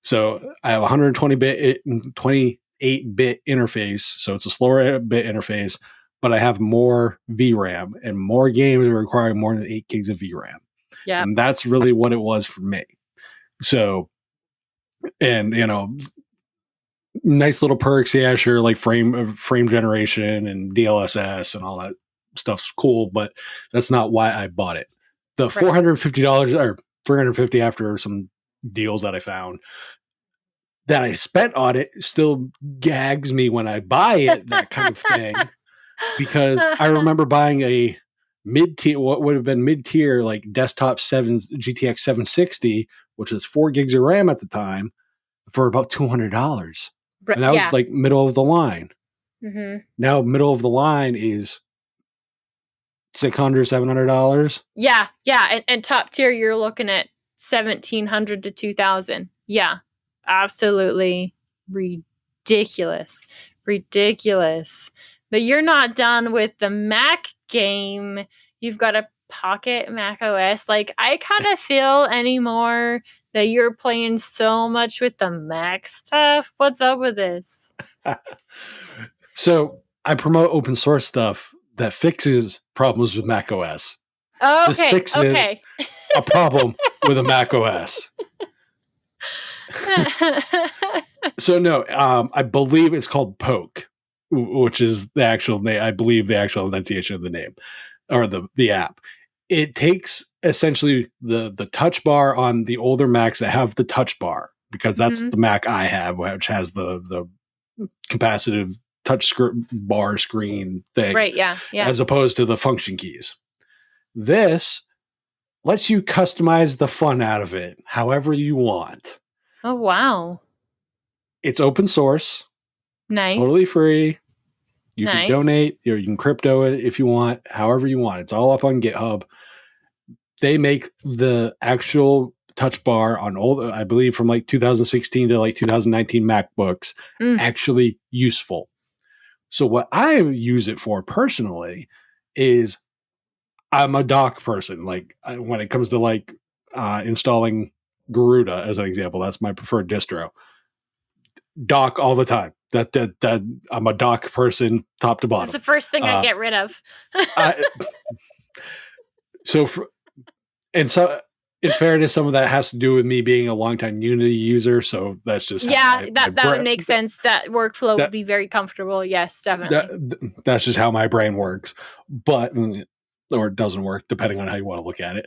So I have 28-bit interface, so it's a slower bit interface, but I have more VRAM, and more games are requiring more than 8 gigs of VRAM. Yeah. And that's really what it was for me. So, and nice little perks, yeah, sure, like frame generation and DLSS and all that stuff's cool, but that's not why I bought it. The $450 or $350 after some deals that I found that I spent on it still gags me when I buy it, that kind of thing. Because I remember buying a mid-tier, what would have been mid-tier, like desktop GTX 760, which was 4 gigs of RAM at the time, for about $200. And that was like middle of the line. Mm-hmm. Now middle of the line is $600, $700. Yeah. And top tier, you're looking at $1,700 to $2,000. Yeah. Absolutely ridiculous. But you're not done with the Mac game. You've got a Pocket macOS. Like, I kind of feel anymore that you're playing so much with the Mac stuff. What's up with this? So I promote open source stuff that fixes problems with macOS. Oh, this fixes a problem with a macOS. So no, I believe it's called Pock, which is the actual name. I believe the actual enunciation of the name or the app. It takes essentially the touch bar on the older Macs that have the touch bar, because that's the Mac I have, which has the capacitive touch bar screen thing, right? Yeah, as opposed to the function keys. This lets you customize the fun out of it however you want. Oh, wow. It's open source. Nice. Totally free. You can donate, or you can crypto it if you want, however you want. It's all up on GitHub. They make the actual touch bar on old, I believe from like 2016 to like 2019 MacBooks, actually useful. So what I use it for personally is I'm a dock person. Like when it comes to like installing Garuda as an example, that's my preferred distro. Dock all the time. That I'm a dock person, top to bottom. That's the first thing I get rid of. So in fairness, some of that has to do with me being a longtime Unity user. So that's just that would make sense. That workflow would be very comfortable. Yes, definitely. That's just how my brain works, or it doesn't work depending on how you want to look at it.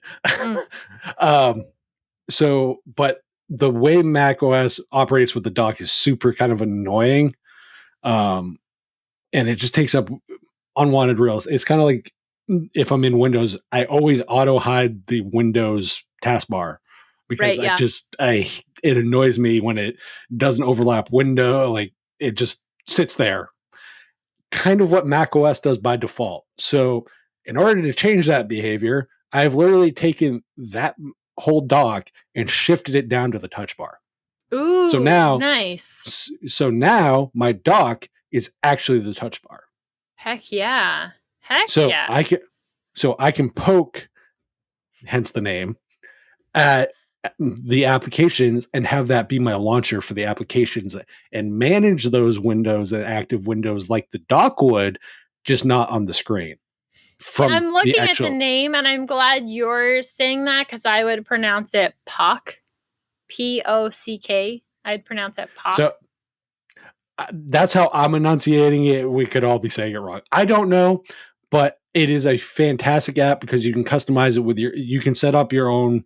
But the way macOS operates with the dock is super kind of annoying. And it just takes up unwanted rails. It's kind of like if I'm in Windows, I always auto hide the Windows taskbar because it annoys me when it doesn't overlap window. Like it just sits there. Kind of what macOS does by default. So in order to change that behavior, I've literally taken that whole dock and shifted it down to the touch bar. Ooh, so now, nice. So now my dock is actually the touch bar. Heck yeah. I can poke, hence the name, at the applications and have that be my launcher for the applications and manage those windows and active windows like the dock would, just not on the screen. I'm looking at the name, and I'm glad you're saying that because I would pronounce it Pock, Pock. I'd pronounce it Pock. So that's how I'm enunciating it. We could all be saying it wrong. I don't know, but It is a fantastic app because you can customize it with you can set up your own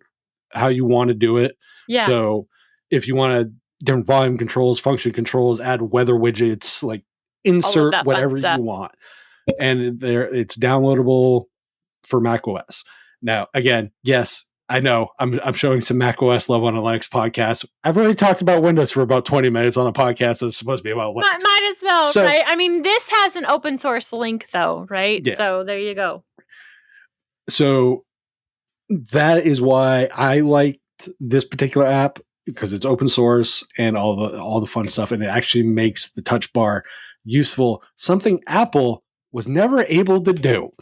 how you want to do it. Yeah. So if you want to different volume controls, function controls, add weather widgets, like insert whatever you want. And it's downloadable for macOS. Now, again, yes, I know I'm showing some macOS love on a Linux podcast. I've already talked about Windows for about 20 minutes on a podcast that's supposed to be about Linux. Might as well, right? I mean, this has an open source link though, right? Yeah. So there you go. So that is why I liked this particular app, because it's open source and all the fun stuff, and it actually makes the touch bar useful, something Apple was never able to do.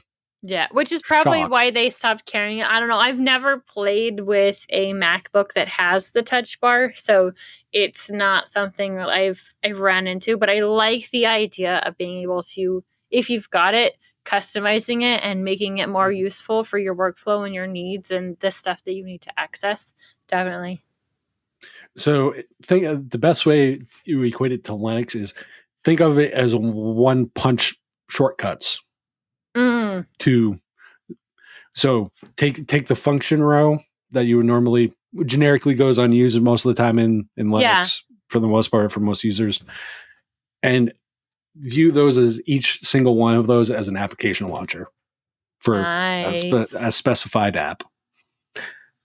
Yeah, which is probably why they stopped carrying it. I don't know. I've never played with a MacBook that has the touch bar, so it's not something that I've ran into, but I like the idea of being able to, if you've got it, customizing it and making it more useful for your workflow and your needs and the stuff that you need to access. Definitely. So think the best way to equate it to Linux is think of it as one punch shortcuts. So take the function row that you would normally generically goes unused most of the time in Linux for the most part for most users, and view those as each single one of those as an application launcher for a specified app.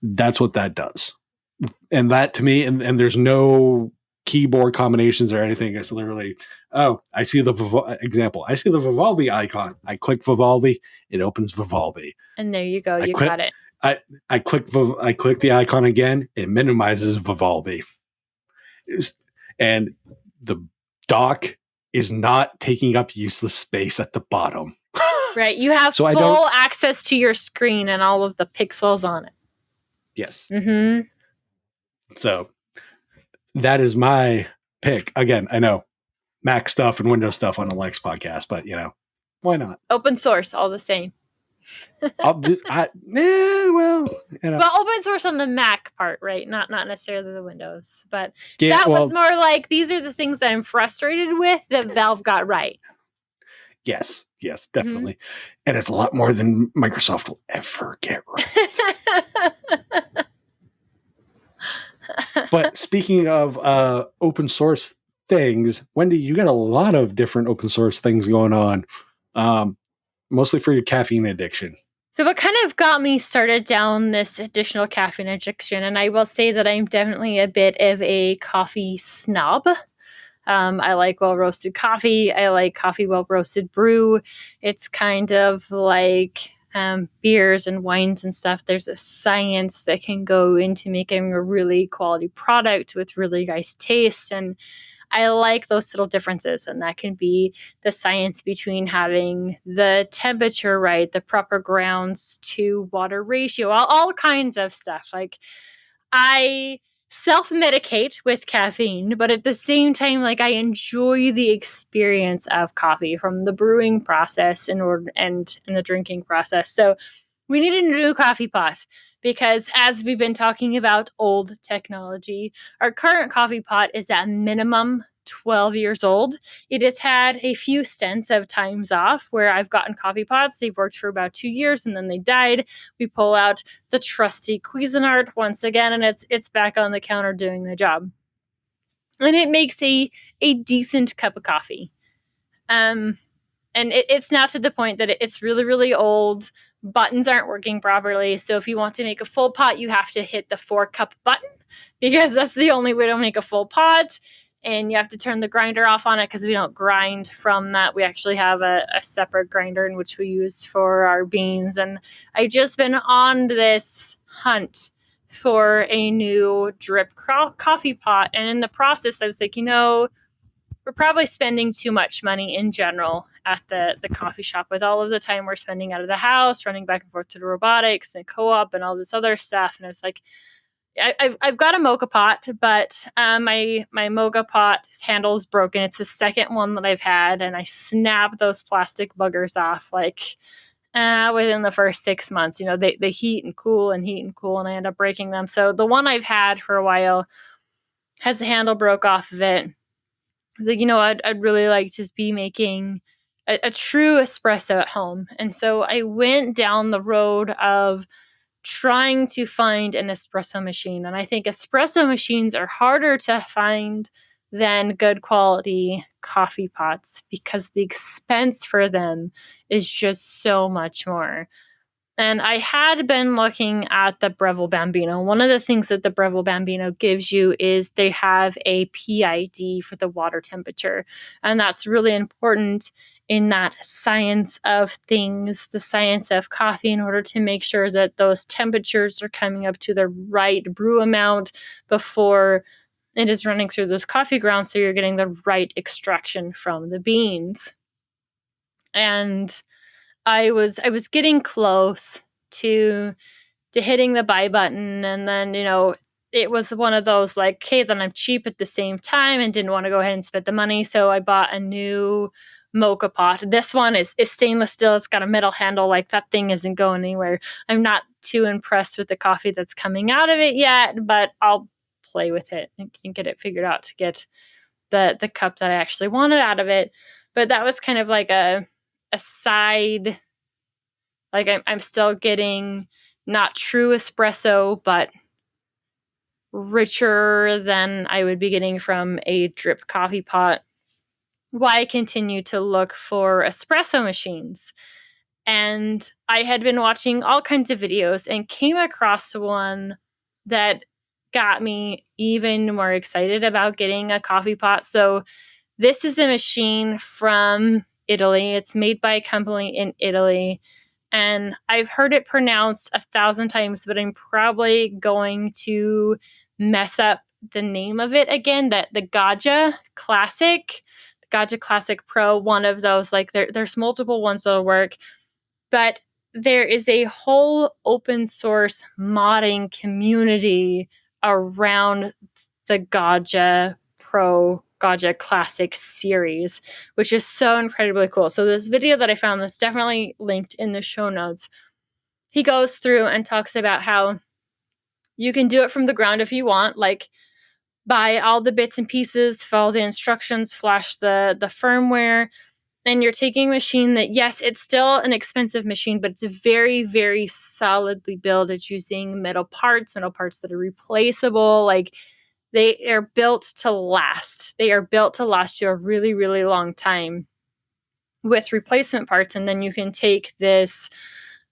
That's what that does. And that to me, and there's no keyboard combinations or anything. It's literally, I see the example. I see the Vivaldi icon. I click Vivaldi. It opens Vivaldi. And there you go. You got it. I click the icon again. It minimizes Vivaldi. And the dock is not taking up useless space at the bottom. Right. You have full access to your screen and all of the pixels on it. Yes. Mm-hmm. So that is my pick. Again, I know Mac stuff and Windows stuff on a Linux podcast, but why not? Open source, all the same. Well, open source on the Mac part, right? Not necessarily the Windows, but was more like, these are the things I'm frustrated with that Valve got right. Yes, definitely. Mm-hmm. And it's a lot more than Microsoft will ever get right. But speaking of open source things, Wendy, you got a lot of different open source things going on, mostly for your caffeine addiction. So what kind of got me started down this additional caffeine addiction, and I will say that I'm definitely a bit of a coffee snob. I like well-roasted coffee. I like coffee well-roasted brew. It's kind of like beers and wines and stuff. There's a science that can go into making a really quality product with really nice taste. And I like those little differences. And that can be the science between having the temperature right, the proper grounds to water ratio, all kinds of stuff. Like, I self-medicate with caffeine, but at the same time, like, I enjoy the experience of coffee from the brewing process and the drinking process. So we need a new coffee pot because, as we've been talking about old technology, our current coffee pot is at minimum 12 years old. It has had a few stints of times off where I've gotten coffee pots. They've worked for about 2 years and then they died. We pull out the trusty Cuisinart once again and it's back on the counter doing the job. And it makes a decent cup of coffee. And it's now to the point that it's really, really old. Buttons aren't working properly. So if you want to make a full pot, you have to hit the 4-cup button because that's the only way to make a full pot. And you have to turn the grinder off on it because we don't grind from that. We actually have a separate grinder in which we use for our beans. And I've just been on this hunt for a new drip coffee pot. And in the process, I was like, we're probably spending too much money in general at the coffee shop with all of the time we're spending out of the house, running back and forth to the robotics and co-op and all this other stuff. And I was like, I've got a mocha pot, but my mocha pot handle's broken. It's the second one that I've had, and I snapped those plastic buggers off within the first 6 months. They heat and cool, and I end up breaking them. So the one I've had for a while has the handle broke off of it. I was like, I'd really like to be making a true espresso at home. And so I went down the road of trying to find an espresso machine. And I think espresso machines are harder to find than good quality coffee pots because the expense for them is just so much more. And I had been looking at the Breville Bambino. One of the things that the Breville Bambino gives you is they have a PID for the water temperature. And that's really important in that science of things, the science of coffee, in order to make sure that those temperatures are coming up to the right brew amount before it is running through those coffee grounds, so you're getting the right extraction from the beans. And I was getting close to hitting the buy button, and then, it was one of those like, okay, then I'm cheap at the same time and didn't want to go ahead and spend the money, so I bought a new mocha pot. This one is stainless steel. It's got a metal handle. Like, that thing isn't going anywhere. I'm not too impressed with the coffee that's coming out of it yet, but I'll play with it and get it figured out to get the cup that I actually wanted out of it. But that was kind of like a side, like I'm still getting not true espresso, but richer than I would be getting from a drip coffee pot. Why I continue to look for espresso machines. And I had been watching all kinds of videos and came across one that got me even more excited about getting a coffee pot. So this is a machine from Italy. It's made by a company in Italy. And I've heard it pronounced 1,000 times, but I'm probably going to mess up the name of it again. The Gaggia Classic, the Gaggia Classic Pro, one of those. Like, there's multiple ones that'll work. But there is a whole open source modding community around the Gaggia Pro, Gaggia Classic series, which is so incredibly cool. So this video that I found that's definitely linked in the show notes, he goes through and talks about how you can do it from the ground if you want, like buy all the bits and pieces, follow the instructions, flash the firmware, and you're taking a machine that, yes, it's still an expensive machine, but it's very, very solidly built. It's using metal parts that are replaceable. Like, they are built to last. They are built to last you a really, really long time with replacement parts. And then you can take this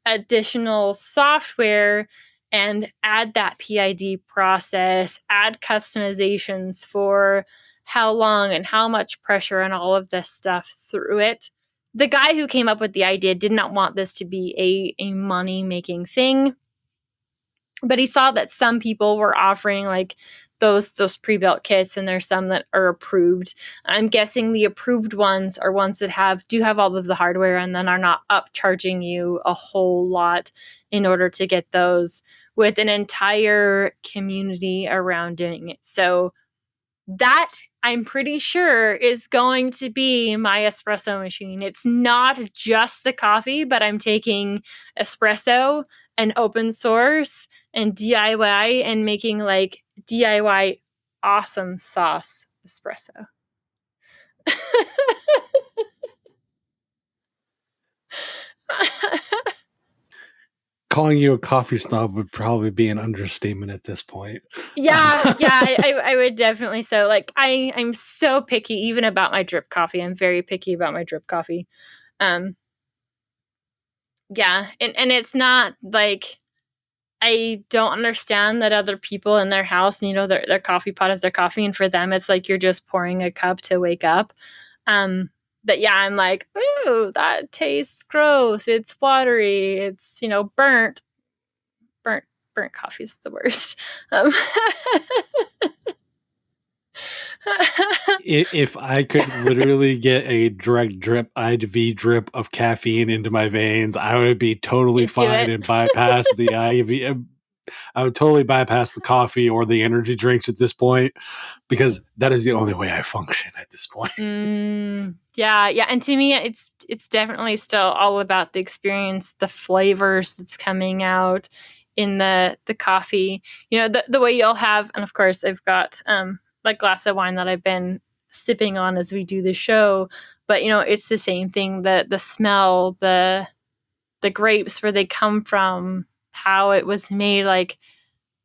additional software and add that PID process, add customizations for how long and how much pressure and all of this stuff through it. The guy who came up with the idea did not want this to be a money-making thing, but he saw that some people were offering like those pre-built kits, and there's some that are approved. I'm guessing the approved ones are ones that do have all of the hardware and then are not upcharging you a whole lot in order to get those, with an entire community around doing it. So that, I'm pretty sure, is going to be my espresso machine. It's not just the coffee, but I'm taking espresso and open source and DIY and making like DIY awesome sauce espresso. Calling you a coffee snob would probably be an understatement at this point. Yeah, I would definitely. So, like, I'm so picky even about my drip coffee. I'm very picky about my drip coffee. Yeah, and it's not like I don't understand that other people in their house, their coffee pot is their coffee, and for them it's like you're just pouring a cup to wake up. But yeah, I'm like, ooh, that tastes gross. It's watery. It's, burnt. Burnt coffee is the worst. If I could literally get a direct drip, IV drip of caffeine into my veins, I would be totally fine and bypass the IV. I would totally bypass the coffee or the energy drinks at this point, because that is the only way I function at this point. Yeah. And to me, it's definitely still all about the experience, the flavors that's coming out in the coffee. The way you'll have, and of course I've got like glass of wine that I've been sipping on as we do the show. But, it's the same thing, the smell, the grapes, where they come from, how it was made. Like,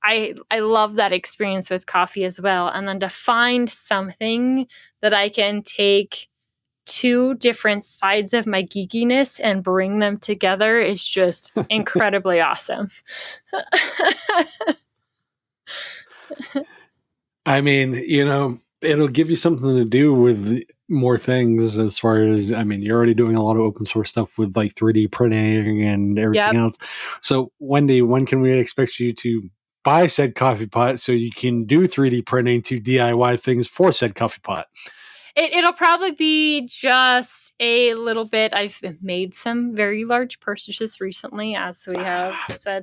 I love that experience with coffee as well. And then to find something that I can take two different sides of my geekiness and bring them together is just incredibly awesome. I mean, it'll give you something to do with more things as far as, you're already doing a lot of open source stuff with like 3D printing and everything else. So, Wendy, when can we expect you to buy said coffee pot so you can do 3D printing to DIY things for said coffee pot? It'll probably be just a little bit. I've made some very large purchases recently, as we have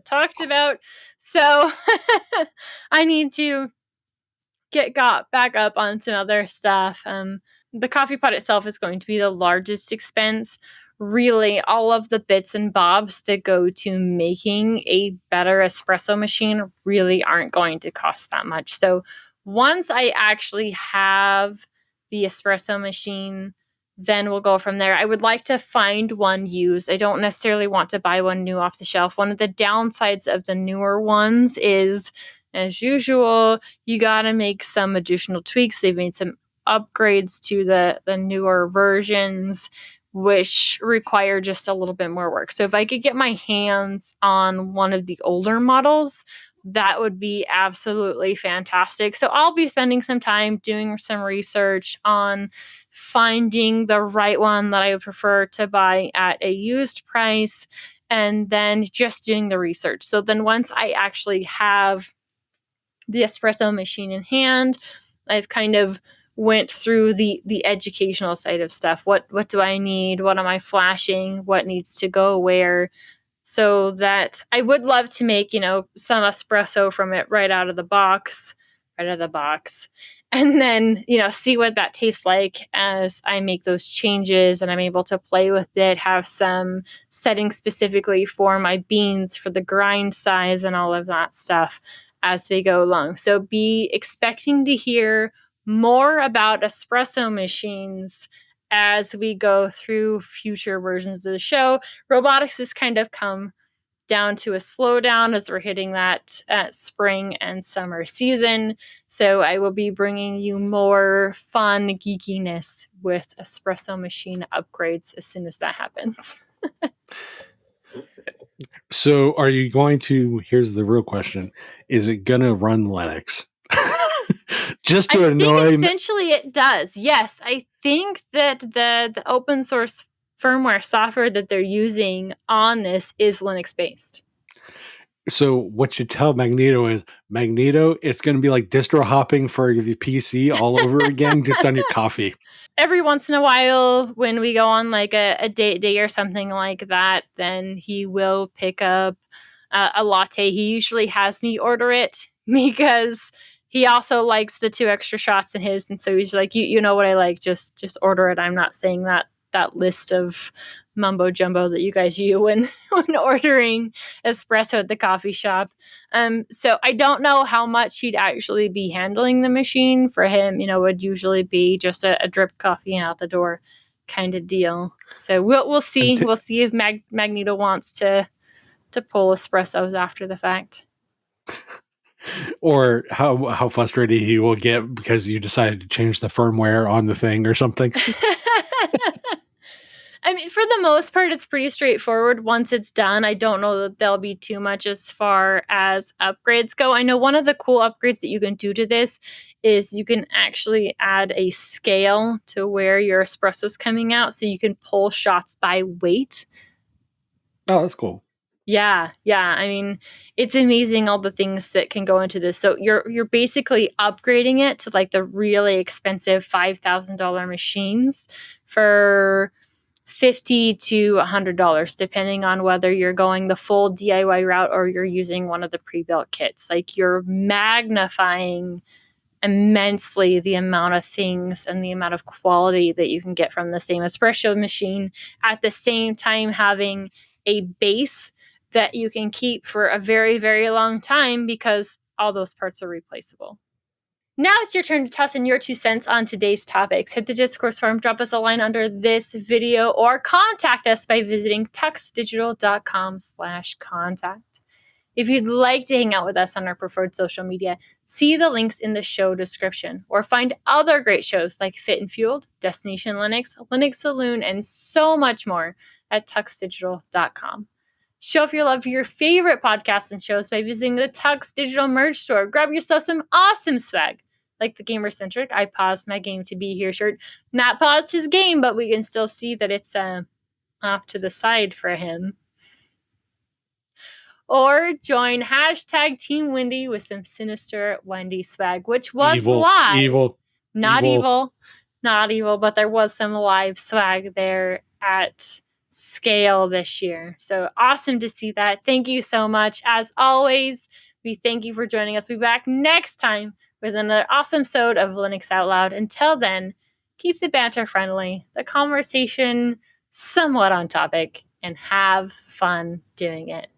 talked about. So I need to got back up on some other stuff. The coffee pot itself is going to be the largest expense. Really, all of the bits and bobs that go to making a better espresso machine really aren't going to cost that much. So once I actually have the espresso machine, then we'll go from there. I would like to find one used. I don't necessarily want to buy one new off the shelf. One of the downsides of the newer ones is, as usual, you got to make some additional tweaks. They've made some upgrades to the newer versions, which require just a little bit more work. So if I could get my hands on one of the older models, that would be absolutely fantastic. So I'll be spending some time doing some research on finding the right one that I would prefer to buy at a used price, and then just doing the research. So then once I actually have the espresso machine in hand, I've kind of went through the educational side of stuff. What do I need? What am I flashing? What needs to go where? So that I would love to make, some espresso from it right out of the box, and then, see what that tastes like as I make those changes and I'm able to play with it, have some settings specifically for my beans, for the grind size and all of that stuff as we go along. So be expecting to hear more about espresso machines as we go through future versions of the show. Robotics has kind of come down to a slowdown as we're hitting that spring and summer season. So I will be bringing you more fun geekiness with espresso machine upgrades as soon as that happens. So are you going to, here's the real question, is it going to run Linux? Just to annoy me? Essentially it does. Yes, I think that the open source firmware software that they're using on this is Linux based. So what you tell Magneto is, Magneto, it's going to be like distro hopping for the PC all over again, just on your coffee. Every once in a while, when we go on like a day or something like that, then he will pick up a latte. He usually has me order it because he also likes the 2 extra shots in his, and so he's like, you know what I like, just order it. I'm not saying that list of mumbo jumbo that you guys use when ordering espresso at the coffee shop. So I don't know how much he'd actually be handling the machine. For him, would usually be just a drip coffee and out the door kind of deal. So we'll see. We'll see if Magneto wants to pull espressos after the fact. Or how frustrated he will get because you decided to change the firmware on the thing or something. I mean, for the most part, it's pretty straightforward. Once it's done, I don't know that there'll be too much as far as upgrades go. I know one of the cool upgrades that you can do to this is you can actually add a scale to where your espresso's coming out, so you can pull shots by weight. Oh, that's cool. Yeah. I mean, it's amazing all the things that can go into this. So you're basically upgrading it to like the really expensive $5,000 machines for $50 to $100, depending on whether you're going the full DIY route or you're using one of the pre-built kits. Like, you're magnifying immensely the amount of things and the amount of quality that you can get from the same espresso machine, at the same time having a base that you can keep for a very, very long time because all those parts are replaceable. Now it's your turn to toss in your 2 cents on today's topics. Hit the Discourse forum, drop us a line under this video, or contact us by visiting tuxdigital.com/contact. If you'd like to hang out with us on our preferred social media, see the links in the show description, or find other great shows like Fit and Fueled, Destination Linux, Linux Saloon, and so much more at tuxdigital.com. Show off your love for your favorite podcasts and shows by visiting the Tux Digital merch store. Grab yourself some awesome swag, like the Gamer-Centric I Paused My Game to Be Here shirt. Matt paused his game, but we can still see that it's off to the side for him. Or join hashtag Team Wendy with some sinister Wendy swag, which was live. Not evil, but there was some live swag there at scale this year. So awesome to see that. Thank you so much. As always, we thank you for joining us. We'll be back next time with another awesome episode of Linux Out Loud. Until then, keep the banter friendly, the conversation somewhat on topic, and have fun doing it.